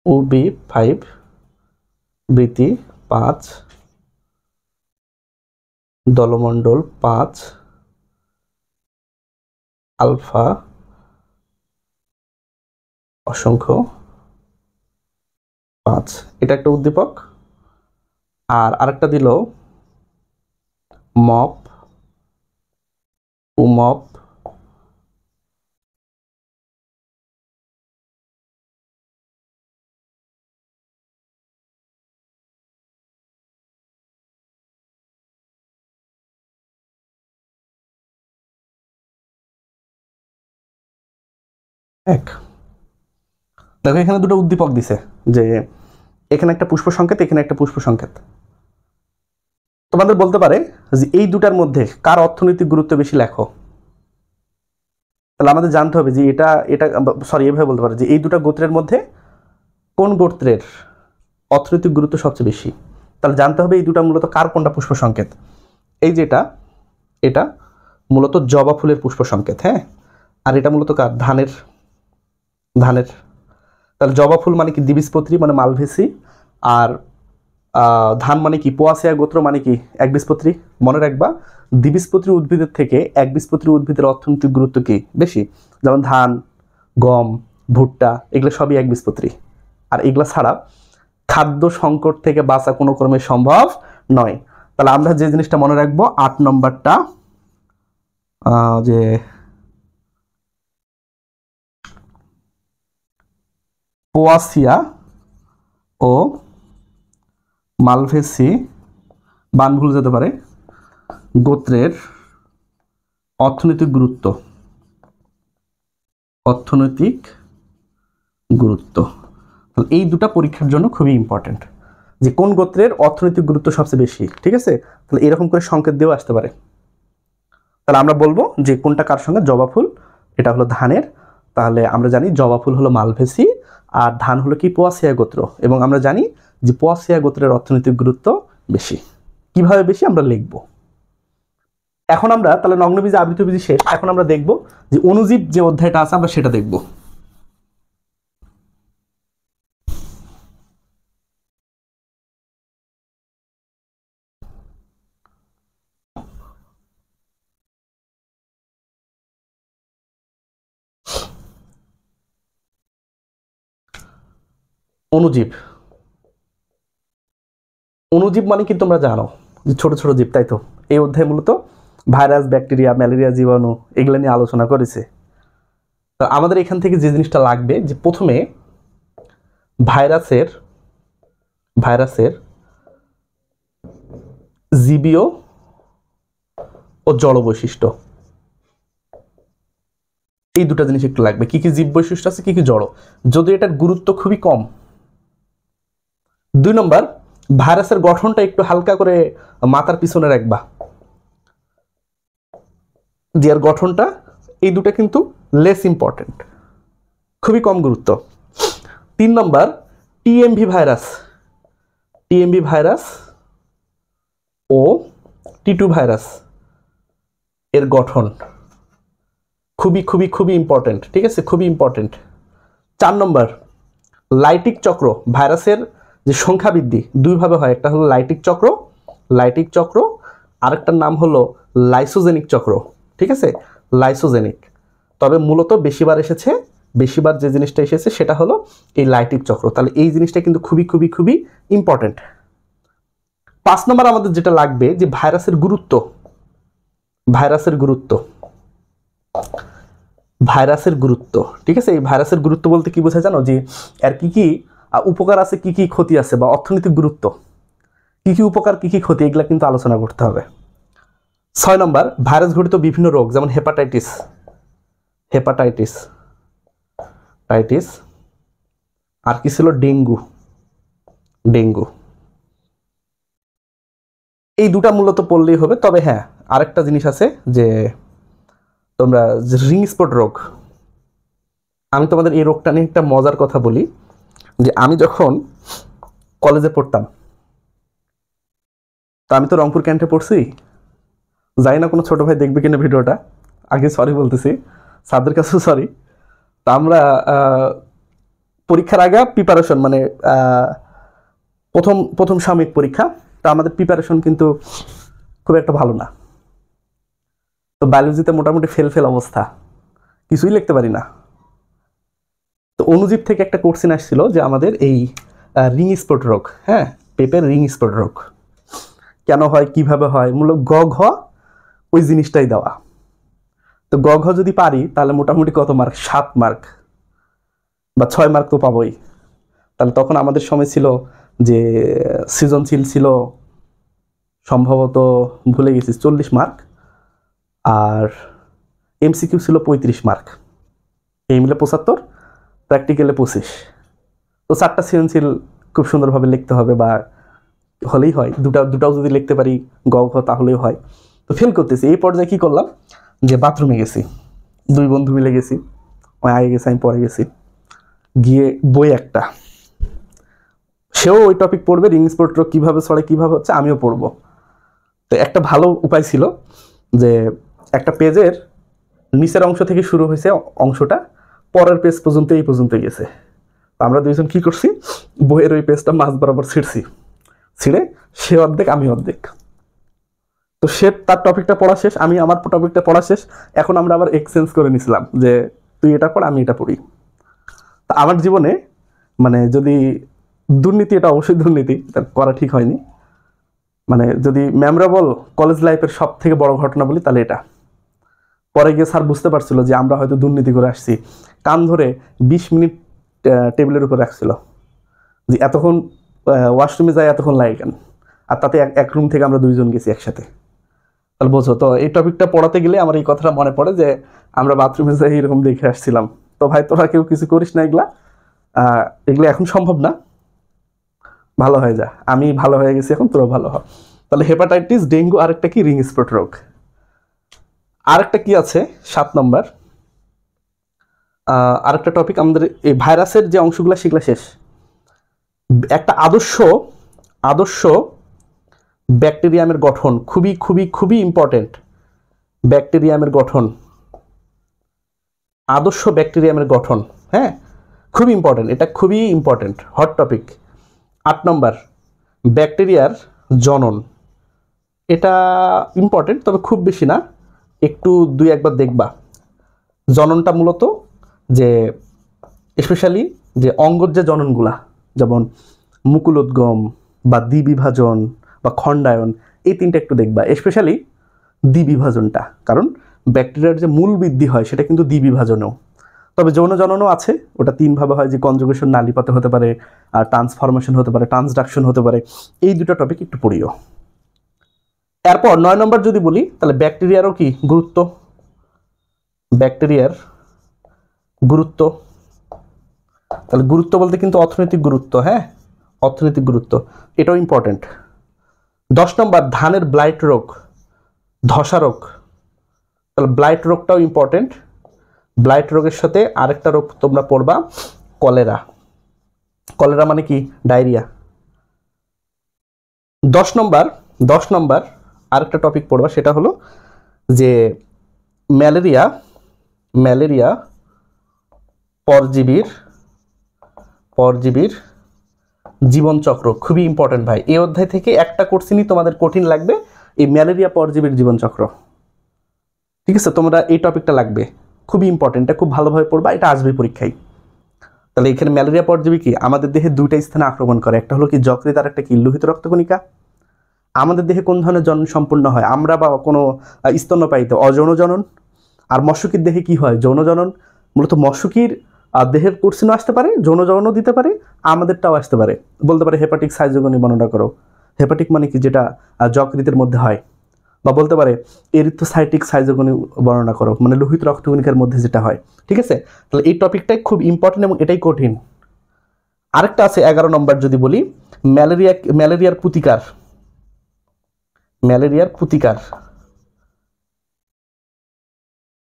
UB 5, বৃতি 5, দলমণ্ডল 5, আলফা অসংখ্য 5, এটা একটা উদ্দীপক। আর আরেকটা দিল মপ, উমপ, এক। দেখো এখানে দুটো উদ্দীপক দিছে, যে এখানে একটা পুষ্প সংকেত, এখানে একটা পুষ্প সংকেত। তোমাদের বলতে পারে যে এই দুটার মধ্যে কার অর্থনৈতিক গুরুত্ব বেশি লেখো। তাহলে আমাদের জানতে হবে যে এভাবে বলতে পারে যে এই দুটা গোত্রের মধ্যে কোন গোত্রের অর্থনৈতিক গুরুত্ব সবচেয়ে বেশি। তাহলে জানতে হবে এই দুটা মূলত কার কোনটা পুষ্প সংকেত। এই যেটা, এটা মূলত জবা ফুলের পুষ্প সংকেত। হ্যাঁ, আর এটা মূলত কার? ধানের। তাহলে জবা ফুল মানে কি? দ্বিবীজপত্রী, মানে মালভেসি। আর ধান মানে কি? পোয়াসিয়া গোত্র, মানে কি? একবীজপত্রী। মনে রাখবা, দ্বিবীজপত্রী উদ্ভিদের থেকে একবীজপত্রী উদ্ভিদের অর্থনৈতিক গুরুত্ব কি বেশি। যেমন ধান, গম, ভুট্টা, এগুলো সবই একবীজপত্রী। আর এগুলো ছাড়া খাদ্য সংকট থেকে বাঁচা কোনো ক্রমে সম্ভব নয়। তাহলে আমরা যে জিনিসটা মনে রাখবো, 8 নম্বরটা, যে পোয়াসিয়া ও মালভেসি, বান ভুল যেতে পারে, গোত্রের অর্থনৈতিক গুরুত্ব। এই দুটা পরীক্ষার জন্য খুবই ইম্পর্টেন্ট, যে কোন গোত্রের অর্থনৈতিক গুরুত্ব সবচেয়ে বেশি। ঠিক আছে, তাহলে এরকম করে সংকেত দিয়েও আসতে পারে। তাহলে আমরা বলবো যে কোনটা কার সঙ্গে, জবা ফুল, এটা হলো ধানের। তাহলে আমরা জানি জবা ফুল হলো মালভেসি, আর ধান হলো কি পোয়াসিয়া গোত্র, এবং আমরা জানি যে পোয়াসিয়া গোত্রের অর্থনৈতিক গুরুত্ব বেশি। কিভাবে বেশি আমরা লিখব। এখন আমরা তাহলে নগ্নবীজি আবৃতবীজি শেষ, এখন আমরা দেখব যে অণুজীব যে অধ্যায়টা আছে আমরা সেটা দেখব। অণুজীব, অণুজীব মানে কি তোমরা জানো যে ছোট ছোট জীব, তাই তো? এই অধ্যায় মূলত ভাইরাস, ব্যাকটেরিয়া, ম্যালেরিয়া, জীবাণু এগুলো নিয়ে আলোচনা করেছে। তো আমাদের এখান থেকে যে জিনিসটা লাগবে, যে প্রথমে ভাইরাসের জীবীয় ও জড় বৈশিষ্ট্য, এই দুটা জিনিস একটু লাগবে। কি কি জীব বৈশিষ্ট্য আছে, কি কি জড়, যদি এটার গুরুত্ব খুবই কম। 2 নম্বর, ভাইরাসের গঠনটা একটু হালকা করে মাথার পিছনে রাখবা, যে এর গঠনটা, এই দুটা কিন্তু লেস ইম্পর্টেন্ট, খুবই কম গুরুত্ব। 3 নম্বর, টিএমভি ভাইরাস ও টি2 ভাইরাস এর গঠন খুবই খুবই খুবই ইম্পর্টেন্ট। ঠিক আছে, খুবই ইম্পর্টেন্ট। 4 নম্বর, লাইটিক চক্র, ভাইরাসের যে সংখ্যা বৃদ্ধি দুইভাবে হয়, একটা হলো লাইটিক চক্র, আরেকটার নাম হলো লাইসোজেনিক চক্র। ঠিক আছে, লাইসোজেনিক। তবে মূলত বেশিবার যে জিনিসটা এসেছে সেটা হলো এই লাইটিক চক্র। তাহলে এই জিনিসটা কিন্তু খুবই খুবই খুবই ইম্পর্টেন্ট। 5 নম্বর আমাদের যেটা লাগবে, যে ভাইরাসের গুরুত্ব, ঠিক আছে। এই ভাইরাসের গুরুত্ব বলতে কি বোঝায় জানো, যে এর কি কি উপকার আছে, কি কি ক্ষতি আছে, বা অর্থনৈতিক গুরুত্ব, কি কি উপকার, কি কি ক্ষতি, এগুলা কিন্তু আলোচনা করতে হবে। 6 নম্বর, ভাইরাস ঘটিত বিভিন্ন রোগ, যেমন হেপাটাইটিস, আর কি ছিল, ডেঙ্গু। এই দুটা মূলত পড়লেই হবে। তবে হ্যাঁ, আরেকটা জিনিস আছে, যে তোমরা রিং স্পট রোগ, আমি তোমাদের এই রোগটা নিয়ে একটা মজার কথা বলি, যে আমি যখন কলেজে পড়তাম, তা আমি তো রংপুর ক্যান্টে পড়ছি, জানি না কোনো ছোট ভাই দেখবে কিনা ভিডিওটা, আগে সরি বলতেছি, স্যারদের কাছেও সরি। তা আমরা পরীক্ষার আগে প্রিপারেশন, মানে প্রথম সাময়িক পরীক্ষা, তা আমাদের প্রিপারেশন কিন্তু খুব একটা ভালো না। তো বায়োলজিতে মোটামুটি ফেল অবস্থা, কিছুই লিখতে পারি না। তো অণুজীব থেকে একটা কোশ্চেন আসছিল, যে আমাদের এই রিং স্পট রোগ, হ্যাঁ, পেঁপের রিং স্পট রোগ কেন হয়, কিভাবে হয়, মূলত গ ঘ ওই জিনিসটাই দেওয়া। তো গ ঘ যদি পারি তাহলে মোটামুটি কত মার্ক, 7 মার্ক বা 6 মার্ক তো পাবোই। তাহলে তখন আমাদের সময় ছিল যে সৃজনশীল ছিল সম্ভবত, ভুলে গেছি, 40 মার্ক, আর এমসিকিউ ছিল 35 মার্ক, এই মিলে 75, প্র্যাকটিক্যালে 25। তো 4টা সৃজনশীল খুব সুন্দরভাবে লিখতে হবে, বা হলেই হয়, দুটাও যদি লিখতে পারি গ ঘ তাহলেই হয়। তো ফেল করতেছি। এই পর্যায়ে কি করলাম, যে বাথরুমে গেছি, 2 বন্ধু মিলে গেছি, ওই আগে গেছে, আমি পরে গেছি, গিয়ে বই একটা, সেও ওই টপিক পড়বে, রিং স্পট রোগ কীভাবে ছড়ে, কীভাবে হচ্ছে, আমিও পড়বো। তো একটা ভালো উপায় ছিল, যে একটা পেজের নিচের অংশ থেকে শুরু হয়েছে অংশটা, পরের পেজ পর্যন্ত এই পর্যন্ত গেছে। আমরা দুইজন কি করছি, বইয়ের ওই পেজটা মাঝ বরাবর ছিঁড়ে সে অর্ধেক আমি অর্ধেক। তো সে তার টপিকটা পড়া শেষ, আমি আমার টপিকটা পড়া শেষ, এখন আমরা আবার এক্সচেঞ্জ করে নিছিলাম, যে তুই এটা পড়, আমি এটা পড়ি। তা আমার জীবনে মানে যদি দুর্নীতি, এটা অবশ্যই দুর্নীতি, এটা করা ঠিক হয়নি। মানে যদি মেমোরেবল কলেজ লাইফের সব থেকে বড় ঘটনা বলি, তাহলে এটা। পরে গিয়ে স্যার বুঝতে পারছিল যে আমরা হয়তো দুর্নীতি করে আসছি, কান ধরে 20 মিনিট টেবিলের উপর রাখছিল, যে এতক্ষণ ওয়াশরুমে যায়, এতক্ষণ লাগে কেন, আর তাতে এক রুম থেকে আমরা 2 জন গেছি একসাথে। তাহলে বোঝো, তো এই টপিকটা পড়াতে গেলে আমার এই কথাটা মনে পড়ে, যে আমরা বাথরুমে যাই এরকম দেখে আসছিলাম। তো ভাই তোরা কেউ কিছু করিস না এগুলা, এগুলো এখন সম্ভব না, ভালো হয়ে যা, আমি ভালো হয়ে গেছি এখন, তোরা ভালো হ। তাহলে হেপাটাইটিস, ডেঙ্গু, আরেকটা কি রিং স্পট রোগ। আরেকটা কি আছে 7 নম্বর, আরেকটা টপিক আমাদের এই ভাইরাসের যে অংশগুলো সেগুলো শেষ। একটা আদর্শ ব্যাকটেরিয়ামের গঠন খুবই খুবই খুবই ইম্পর্টেন্ট। ব্যাকটেরিয়ামের গঠন, আদর্শ ব্যাকটেরিয়ামের গঠন, হ্যাঁ খুবই ইম্পর্টেন্ট, এটা খুবই ইম্পর্টেন্ট, হট টপিক। 8 নম্বর ব্যাকটেরিয়ার জনন, এটা ইম্পর্টেন্ট তবে খুব বেশি না, একটু 2-1 বার দেখবা। জননটা মূলত যে স্পেশালি যে অঙ্গর যে জননগুলা, যেমন মুকুলোদ্গম বা দ্বিবিভাজন বা খণ্ডায়ন, এই 3টা একটু দেখবা, স্পেশালি দ্বিবিভাজনটা, কারণ ব্যাকটেরিয়ার যে মূল বৃদ্ধি হয় সেটা কিন্তু দ্বিবিভাজনেও। তবে যৌন জননও আছে, ওটা 3 ভাবে হয়, যে কনজুগেশন নালীপাতে হতে পারে, আর ট্রান্সফরমেশন হতে পারে, ট্রান্সডাকশন হতে পারে। এই 2টা টপিক একটু পড়িও। এরপর 9 নম্বর যদি বলি, তাহলে ব্যাকটেরিয়ারও কি গুরুত্ব, ব্যাকটেরিয়ার গুরুত্ব, তাহলে গুরুত্ব বলতে কিন্তু অর্থনৈতিক গুরুত্ব, হ্যাঁ অর্থনৈতিক গুরুত্ব, এটাও ইম্পর্টেন্ট। 10 নম্বর ধানের ব্লাইট রোগ, ধসা রোগ, তাহলে ব্লাইট রোগটাও ইম্পর্টেন্ট। ব্লাইট রোগের সাথে আরেকটা রোগ তোমরা পড়বা, কলেরা। কলেরা মানে কি? ডায়রিয়া। 10 নম্বর আরেকটা টপিক পড়বা, সেটা হলো যে ম্যালেরিয়া পরজীবীর জীবনচক্র, খুবই ইম্পর্টেন্ট ভাই। এই অধ্যায় থেকে একটা কোশ্চেনই তোমাদের কঠিন লাগবে, এই ম্যালেরিয়া পরজীবীর জীবনচক্র, ঠিক আছে? তোমরা এই টপিকটা লাগবে, খুবই ইম্পর্টেন্ট, এটা খুব ভালোভাবে পড়বা, এটা আসবে পরীক্ষায়। তাহলে এখানে ম্যালেরিয়া পরজীবী কি আমাদের দেহে 2টা স্থানে আক্রমণ করে, একটা হলো কি যকৃৎ, আর একটা কি লোহিত রক্তকণিকা। আমাদের দেহে কোন ধরনের জনন সম্পূর্ণ হয়? আমরা বা কোনো স্তন্যপায়ীতে অযৌন জনন, আর মশকির দেহে কি হয়? যৌন জনন। মূলত মশকির দেহের কোর্সিনও আসতে পারে, যৌন জননও দিতে পারে, আমাদেরটাও আসতে পারে। বলতে পারে হেপাটিক সাইজোগনি বর্ণনা করো, হেপাটিক মানে কি? যেটা যকৃতের মধ্যে হয়। বা বলতে পারে এরিথ্রোসাইটিক সাইজোগনি বর্ণনা করো, মানে লোহিত রক্তকণিকার মধ্যে যেটা হয়, ঠিক আছে? তাহলে এই টপিকটাই খুব ইম্পর্টেন্ট এবং এটাই কঠিন। আরেকটা আছে 11 নম্বর যদি বলি, ম্যালেরিয়ার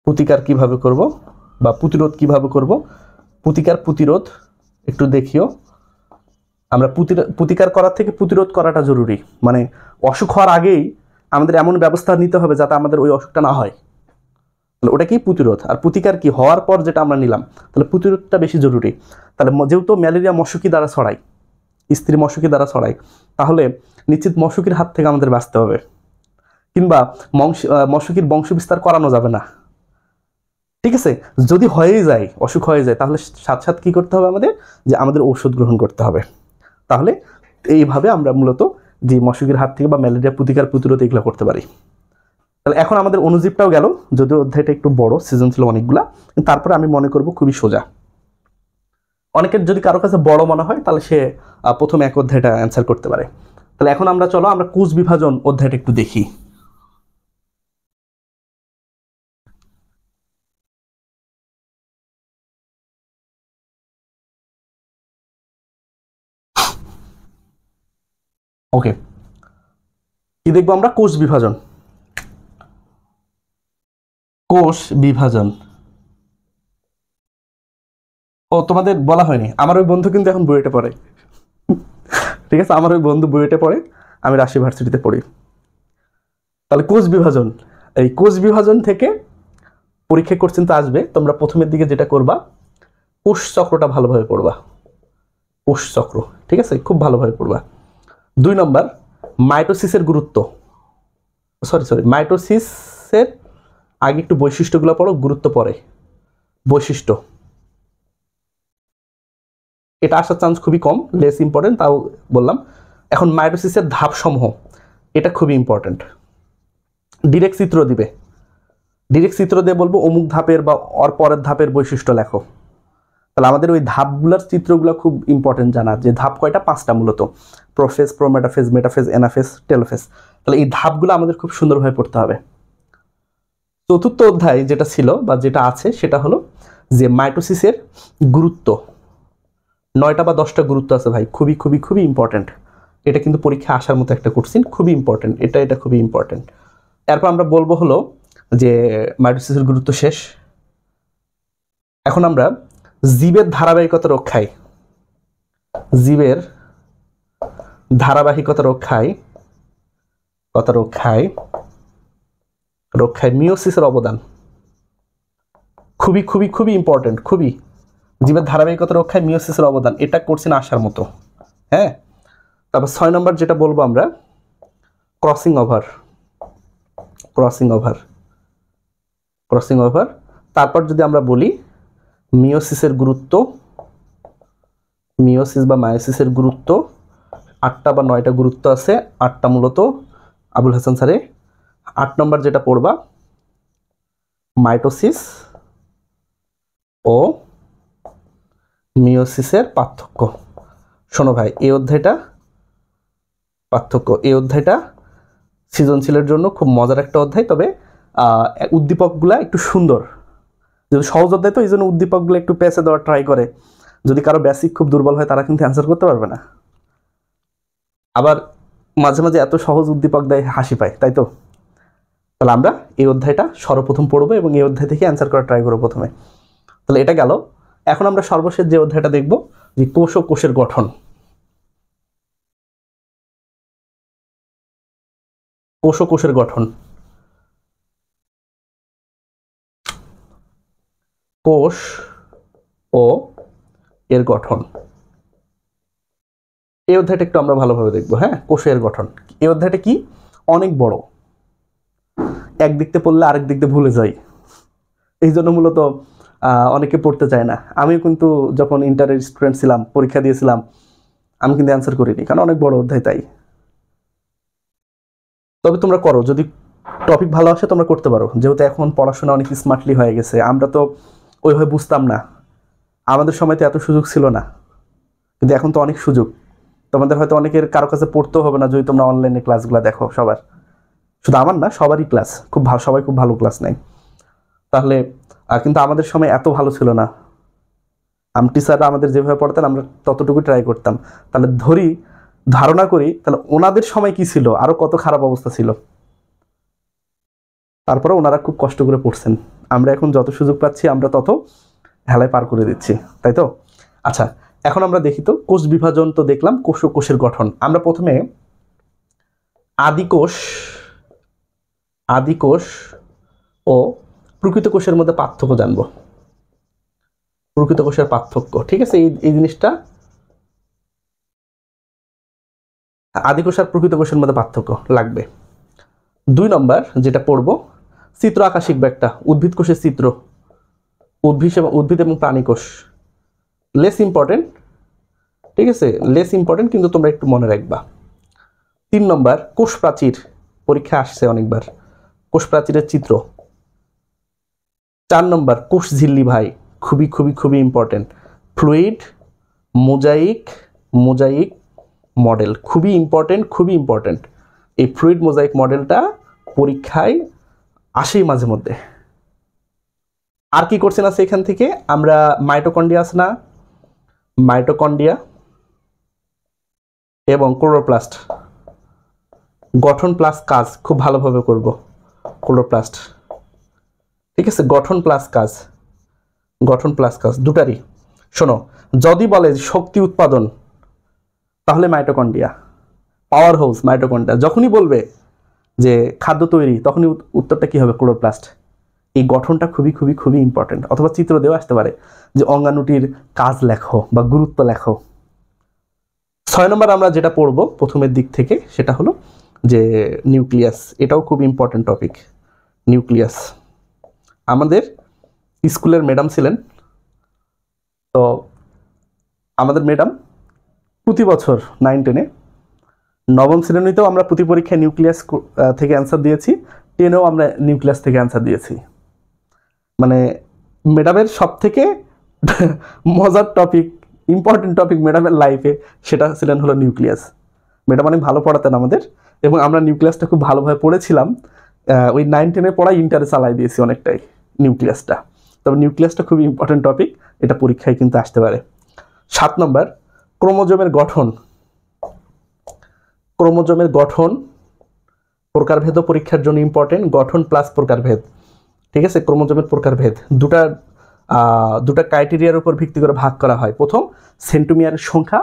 প্রতিকার কিভাবে করব বা প্রতিরোধ কিভাবে করব? প্রতিরোধ একটু দেখিও। আমরা প্রতিকার করার থেকে প্রতিরোধ করাটা জরুরি, মানে অসুখ হওয়ার আগেই আমাদের এমন ব্যবস্থা নিতে হবে যাতে আমাদের ওই অসুখটা না হয়, তাহলে ওটা কি? প্রতিরোধ। আর প্রতিকার কি? হওয়ার পর যেটা আমরা নিলাম, তাহলে প্রতিরোধটা বেশি জরুরি। তাহলে যেহেতু ম্যালেরিয়া মশকি দ্বারা ছড়ায়, স্ত্রী মশকি দ্বারা ছড়ায়, তাহলে নিশ্চিত মশকির হাত থেকে আমাদের বাঁচতে হবে, কিংবা মশকির বংশ বিস্তার করানো যাবে না, ঠিক আছে? যদি হয়েই যায়, অসুখ হয়ে যায়, তাহলে সাথে কি করতে হবে আমাদের? যে আমাদের ঔষধ গ্রহণ করতে হবে। তাহলে এইভাবে আমরা মূলত যে মশকির হাত থেকে বা ম্যালেরিয়া প্রতিরোধ এগুলো করতে পারি। তাহলে এখন আমাদের অনুজীবটাও গেল, যদিও অধ্যায়টা একটু বড়, সিজন ছিল অনেকগুলা, তারপরে আমি মনে করব খুবই সোজা। অনেকের যদি কারো কাছে বড় মনে হয়, তাহলে সে প্রথম এক অধ্যায়টা অ্যান্সার করতে পারে। তাহলে এখন আমরা কোষ বিভাজন অধ্যায়টা একটু দেখি। ওকে, কি দেখবো আমরা? কোষ বিভাজন। ও, তোমাদের বলা হয়নি, আমার ওই বন্ধু কিন্তু এখন বুয়েটে পড়ে, ঠিক আছে? আমার ওই বন্ধু বুয়েটে পড়ে, আমি রাজশাহী ভার্সিটিতে পড়ি। তাহলে কোষ বিভাজন, এই কোষ বিভাজন থেকে পরীক্ষা কোশ্চেন তো আসবে। তোমরা প্রথমের দিকে যেটা করবা, কোষ চক্রটা ভালোভাবে পড়বা, কোষ চক্র, ঠিক আছে? খুব ভালোভাবে পড়বা। 2 নম্বর মাইটোসিসের গুরুত্ব, মাইটোসিসের আগে একটু বৈশিষ্ট্যগুলো পড়ো, গুরুত্ব পড়ে বৈশিষ্ট্য, এটা আসার চান্স খুবই কম, লেস ইম্পর্টেন্ট, তাও বললাম। এখন মাইটোসিসের ধাপসমূহ, এটা খুবই ইম্পর্টেন্ট। ডিরেক্ট চিত্র দিয়ে বলবো অমুক ধাপের বা ওর পরের ধাপের বৈশিষ্ট্য লেখো। তাহলে আমাদের ওই ধাপগুলোর চিত্রগুলো খুব ইম্পর্টেন্ট জানা, যে ধাপ কয়টা? 5টা মূলত, prophase, prometaphase, metaphase, anaphase, telophase. তাহলে এই ধাপগুলো আমাদের খুব সুন্দরভাবে পড়তে হবে। 4র্থ অধ্যায় যেটা ছিল বা যেটা আছে, সেটা হলো যে মাইটোসিসের গুরুত্ব, 9টা বা 10টা গুরুত্ব আছে ভাই, খুবই খুবই খুবই ইম্পর্টেন্ট। এটা কিন্তু পরীক্ষা আসার মতো একটা কোশ্চেন, খুবই ইম্পর্টেন্ট, এটা খুবই ইম্পর্টেন্ট। এরপর আমরা বলবো হলো যে মাইটোসিসের গুরুত্ব শেষ। এখন আমরা জীবের ধারাবাহিকতা রক্ষায় মিওসিসের অবদান খুবই খুবই খুবই ইম্পর্টেন্ট, খুবই। জীবের ধারাবাহিকতা রক্ষায় মিওসিসের অবদান, এটা কোশ্চেন আসার মতো। হ্যাঁ, তারপর 6 নম্বর যেটা বলবো আমরা, ক্রসিং ওভার। তারপর যদি আমরা বলি মিওসিস বা মায়োসিসের গুরুত্ব 8টা বা 9টা গুরুত্ব আছে, 8টা মূলত আবুল হাসান স্যারে। 8 নম্বর যেটা পড়বা, মাইটোসিস ও মিওসিসের পার্থক্য। শোনো ভাই, এই অধ্যায়টা সৃজনশীলের জন্য খুব মজার একটা অধ্যায়, তবে উদ্দীপকগুলা একটু সুন্দর। যদি সহজ অধ্যায় তো এই জন্য উদ্দীপকগুলো একটু পেঁচে দেওয়ার ট্রাই করে। যদি কারো বেসিক খুব দুর্বল হয় তারা কিন্তু অ্যান্সার করতে পারবে না। আবার মাঝে মাঝে এত সহজ উদ্দীপক দেয় হাসি পায়, তাই তো? তাহলে আমরা এই অধ্যায়টা সর্বপ্রথম পড়বো এবং এই অধ্যায় থেকে অ্যান্সার করার ট্রাই করবো প্রথমে। তাহলে এটা গেল। এখন আমরা সর্বশেষ যে অধ্যায়টা দেখব, যে কোষ ও কোষের গঠন। কোষ ও কোষের গঠন, কোষ ও এর গঠন, এই অধ্যায়টা একটু আমরা ভালোভাবে দেখবো। হ্যাঁ, কোষের গঠন, এই অধ্যায়টা কি অনেক বড়, একদিক থেকে পড়লে আরেক দিক দিয়ে ভুলে যাই, এই জন্য মূলত অনেকে পড়তে চায় না। আমিও কিন্তু যখন ইন্টারের স্টুডেন্ট ছিলাম, পরীক্ষা দিয়েছিলাম, আমি কিন্তু অ্যান্সার করিনি, কারণ অনেক বড় অধ্যায় তাই। তবে তোমরা করো, যদি টপিক ভালো আসে তোমরা করতে পারো, যেহেতু এখন পড়াশোনা অনেক স্মার্টলি হয়ে গেছে। আমরা তো ওইভাবে বুঝতাম না, আমাদের সময় তো এত সুযোগ ছিল না, কিন্তু এখন তো অনেক সুযোগ। তোমাদের হয়তো অনেকের কারো কাছে পড়তেও হবে না যদি তোমরা অনলাইনে ক্লাসগুলো দেখো। সবার, শুধু আমার না, সবারই ক্লাস খুব ভালো, সবাই খুব ভালো ক্লাস নেয়। তাহলে কিন্তু আমাদের সময় এত ভালো ছিল না। টিচাররা আমাদের যেভাবে পড়তেন আমরা ততটুকু ট্রাই করতাম। তাহলে ধারণা করি তাহলে ওনাদের সময় কি ছিল, আরো কত খারাপ অবস্থা ছিল। তারপরে ওনারা খুব কষ্ট করে পড়ছেন। আমরা এখন যত সুযোগ পাচ্ছি আমরা তত হেলায় পার করে দিচ্ছি, তাই তো? আচ্ছা, এখন আমরা দেখি তো কোষ বিভাজন তো দেখলাম, কোষ ও কোষের গঠন। আমরা প্রথমে আদিকোষ ও প্রকৃত কোষের মধ্যে পার্থক্য জানবো। প্রকৃত কোষের পার্থক্য, ঠিক আছে? এই জিনিসটা, আদিকোষ আর প্রকৃত কোষের মধ্যে পার্থক্য লাগবে। 2 নম্বর যেটা পড়বো, চিত্র আঁকা শিখবে একটা, উদ্ভিদ কোষের চিত্র, উদ্ভিদ এবং প্রাণী কোষ। লেস ইম্পর্টেন্ট, ঠিক আছে, লেস ইম্পর্টেন্ট, কিন্তু তোমরা একটু মনে রাখবা। 3 নম্বর কোষ প্রাচীর, পরীক্ষা আসছে অনেকবার, কোষ প্রাচীরের চিত্র। 4 নম্বর কোষ ঝিল্লি ভাই, খুবই খুবই খুবই ইম্পর্টেন্ট। ফ্লুইড মোজাইক মডেল, খুবই ইম্পর্টেন্ট। এই ফ্লুইড মোজাইক মডেলটা পরীক্ষায় আসেই মাঝে মধ্যে। আর কি করছেন আছে এখান থেকে? আমরা মাইটোকন্ড্রিয়া আছে না, মাইটোকন্ড্রিয়া এবং ক্লোরোপ্লাস্ট, গঠন প্লাস কাজ খুব ভালোভাবে করব। ক্লোরোপ্লাস্ট, ঠিক আছে, গঠন প্লাস কাজ দুটারই। শোনো, যদি বলে শক্তি উৎপাদন তাহলে মাইটোকন্ড্রিয়া, পাওয়ার হাউস মাইটোকন্ড্রিয়া। যখনই বলবে যে খাদ্য তৈরি, তখনই উত্তরটা কি হবে? ক্লোরোপ্লাস্ট। এই গঠনটা খুবই খুবই খুবই ইম্পর্টেন্ট। অথবা চিত্র দেওয়া আসতে পারে যে অঙ্গাণুটির কাজ লেখো বা গুরুত্ব লেখো। 6 নম্বর আমরা যেটা পড়বো প্রথমের দিক থেকে সেটা হলো যে নিউক্লিয়াস, এটাও খুব ইম্পর্টেন্ট টপিক। নিউক্লিয়াস, আমাদের স্কুলের ম্যাডাম ছিলেন, তো আমাদের ম্যাডাম প্রতি বছর 9-10-এ, নবম শ্রেণীতেও আমরা প্রতি পরীক্ষায় নিউক্লিয়াস থেকে অ্যান্সার দিয়েছি, 10-এও আমরা নিউক্লিয়াস থেকে অ্যান্সার দিয়েছি। মানে ম্যাডামের সব থেকে মজার টপিক, ইম্পর্টেন্ট টপিক ম্যাডামের লাইফে, সেটা ছিলেন হলো নিউক্লিয়াস। ম্যাডাম অনেক ভালো পড়াতেন আমাদের, এবং আমরা নিউক্লিয়াসটা খুব ভালোভাবে পড়েছিলাম। ওই 9-10-এ পড়াই ইন্টারে চালাই দিয়েছি অনেকটাই নিউক্লিয়াসটা। তবে নিউক্লিয়াসটা খুবই ইম্পর্টেন্ট টপিক, এটা পরীক্ষায় কিন্তু আসতে পারে। 7 নম্বর ক্রোমোজোমের গঠন। ক্রোমোজোমের গঠন প্রকারভেদ পরীক্ষার জন্য ইম্পর্টেন্ট, গঠন প্লাস প্রকারভেদ। ঠিক আছে, ক্রোমোজোমের প্রকারভেদ দুটা ক্রাইটেরিয়ার উপর ভিত্তি করে ভাগ করা হয়। প্রথম সেন্টোমিয়ারের সংখ্যা,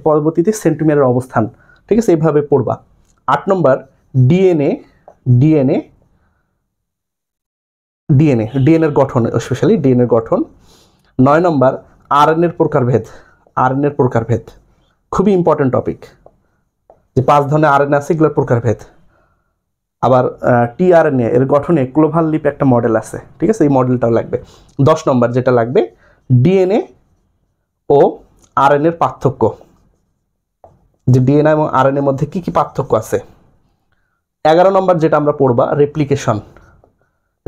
পরবর্তীতে সেন্টোমিয়ারের অবস্থান। ঠিক আছে, এইভাবে পড়বা। 8 নম্বর ডিএনএর গঠন, স্পেশালি ডিএনএর গঠন। 9 নম্বর আরএনএর প্রকারভেদ, খুবই ইম্পর্টেন্ট টপিক, যে 5 ধরনের আরএনএ আছে, এগুলোর প্রকারভেদ। আবার টিআরএনএ এর গঠনে ক্লোভার লিপ একটা মডেল আছে। ঠিক আছে, এই মডেলটাও লাগবে। 10 নম্বর যেটা লাগবে ডিএনএ ও আরএনএর পার্থক্য, যে ডিএনএ এবং আরএনএর মধ্যে কি কি পার্থক্য আছে। 11 নম্বর যেটা আমরা পড়বা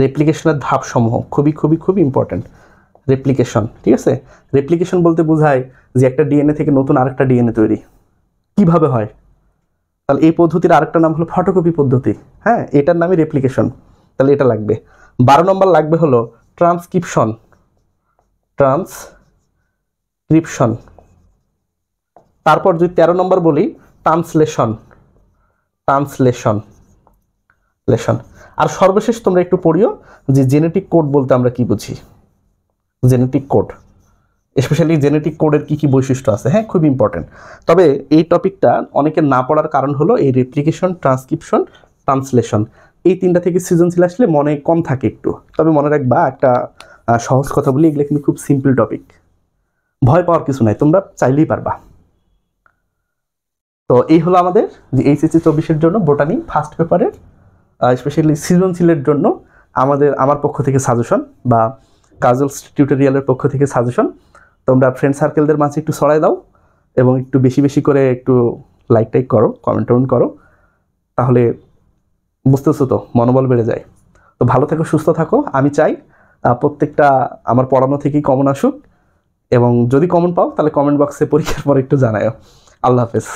রেপ্লিকেশনের ধাপসমূহ, খুবই খুবই খুবই ইম্পর্টেন্ট। রেপ্লিকেশন, ঠিক আছে, রেপ্লিকেশন বলতে বোঝায় যে একটা ডিএনএ থেকে নতুন আরেকটা ডিএনএ তৈরি কিভাবে হয়। তাহলে এই পদ্ধতির আরেকটা নাম হলো ফটোকপি পদ্ধতি। হ্যাঁ, এটার নামই রেপ্লিকেশন, তাহলে এটা লাগবে। 12 নম্বর লাগবে হলো ট্রান্সক্রিপশন। তারপর যদি 13 নম্বর বলি ট্রান্সলেশন। আর সর্বশেষ তোমরা একটু পড়িও যে জেনেটিক কোড বলতে আমরা কি বুঝি। জেনেটিক কোড, স্পেশালি জেনেটিক কোডের কি কি বৈশিষ্ট্য আছে, হ্যাঁ, খুব ইম্পর্টেন্ট। তবে এই টপিকটা অনেকের না পড়ার কারণ হলো এই রেপ্লিকেশন, ট্রান্সক্রিপশন, ট্রান্সলেশন, এই 3টা থেকে সৃজনশীল আসলে মনে কম থাকে একটু। তবে মনে রাখবা, একটা সহজ কথা বলি, এগুলো কিন্তু খুব সিম্পল টপিক, ভয় পাওয়ার কিছু নাই, তোমরা চাইলেই পারবা। তো এই হলো আমাদের যে এইচএসসি 24-এর জন্য বোটানি ফার্স্ট পেপারের স্পেশালি সৃজনশীলের জন্য আমার পক্ষ থেকে সাজেশন, বা কাজলস টিউটোরিয়ালের পক্ষ থেকে সাজেশন। তোমরা ফ্রেন্ড সার্কেলদের মাঝে একটু ছড়াই দাও এবং একটু বেশি বেশি করে একটু লাইক করো, কমেন্ট করো, তাহলে বুঝতেছো তো মনোবল বেড়ে যায়। তো ভালো থাকো, সুস্থ থাকো। আমি চাই প্রত্যেকটা আমার পড়ানো থেকেই কমন আসুক, এবং যদি কমন পাও তাহলে কমেন্ট বক্সে পরীক্ষার পর একটু জানাও। আল্লাহ হাফেজ।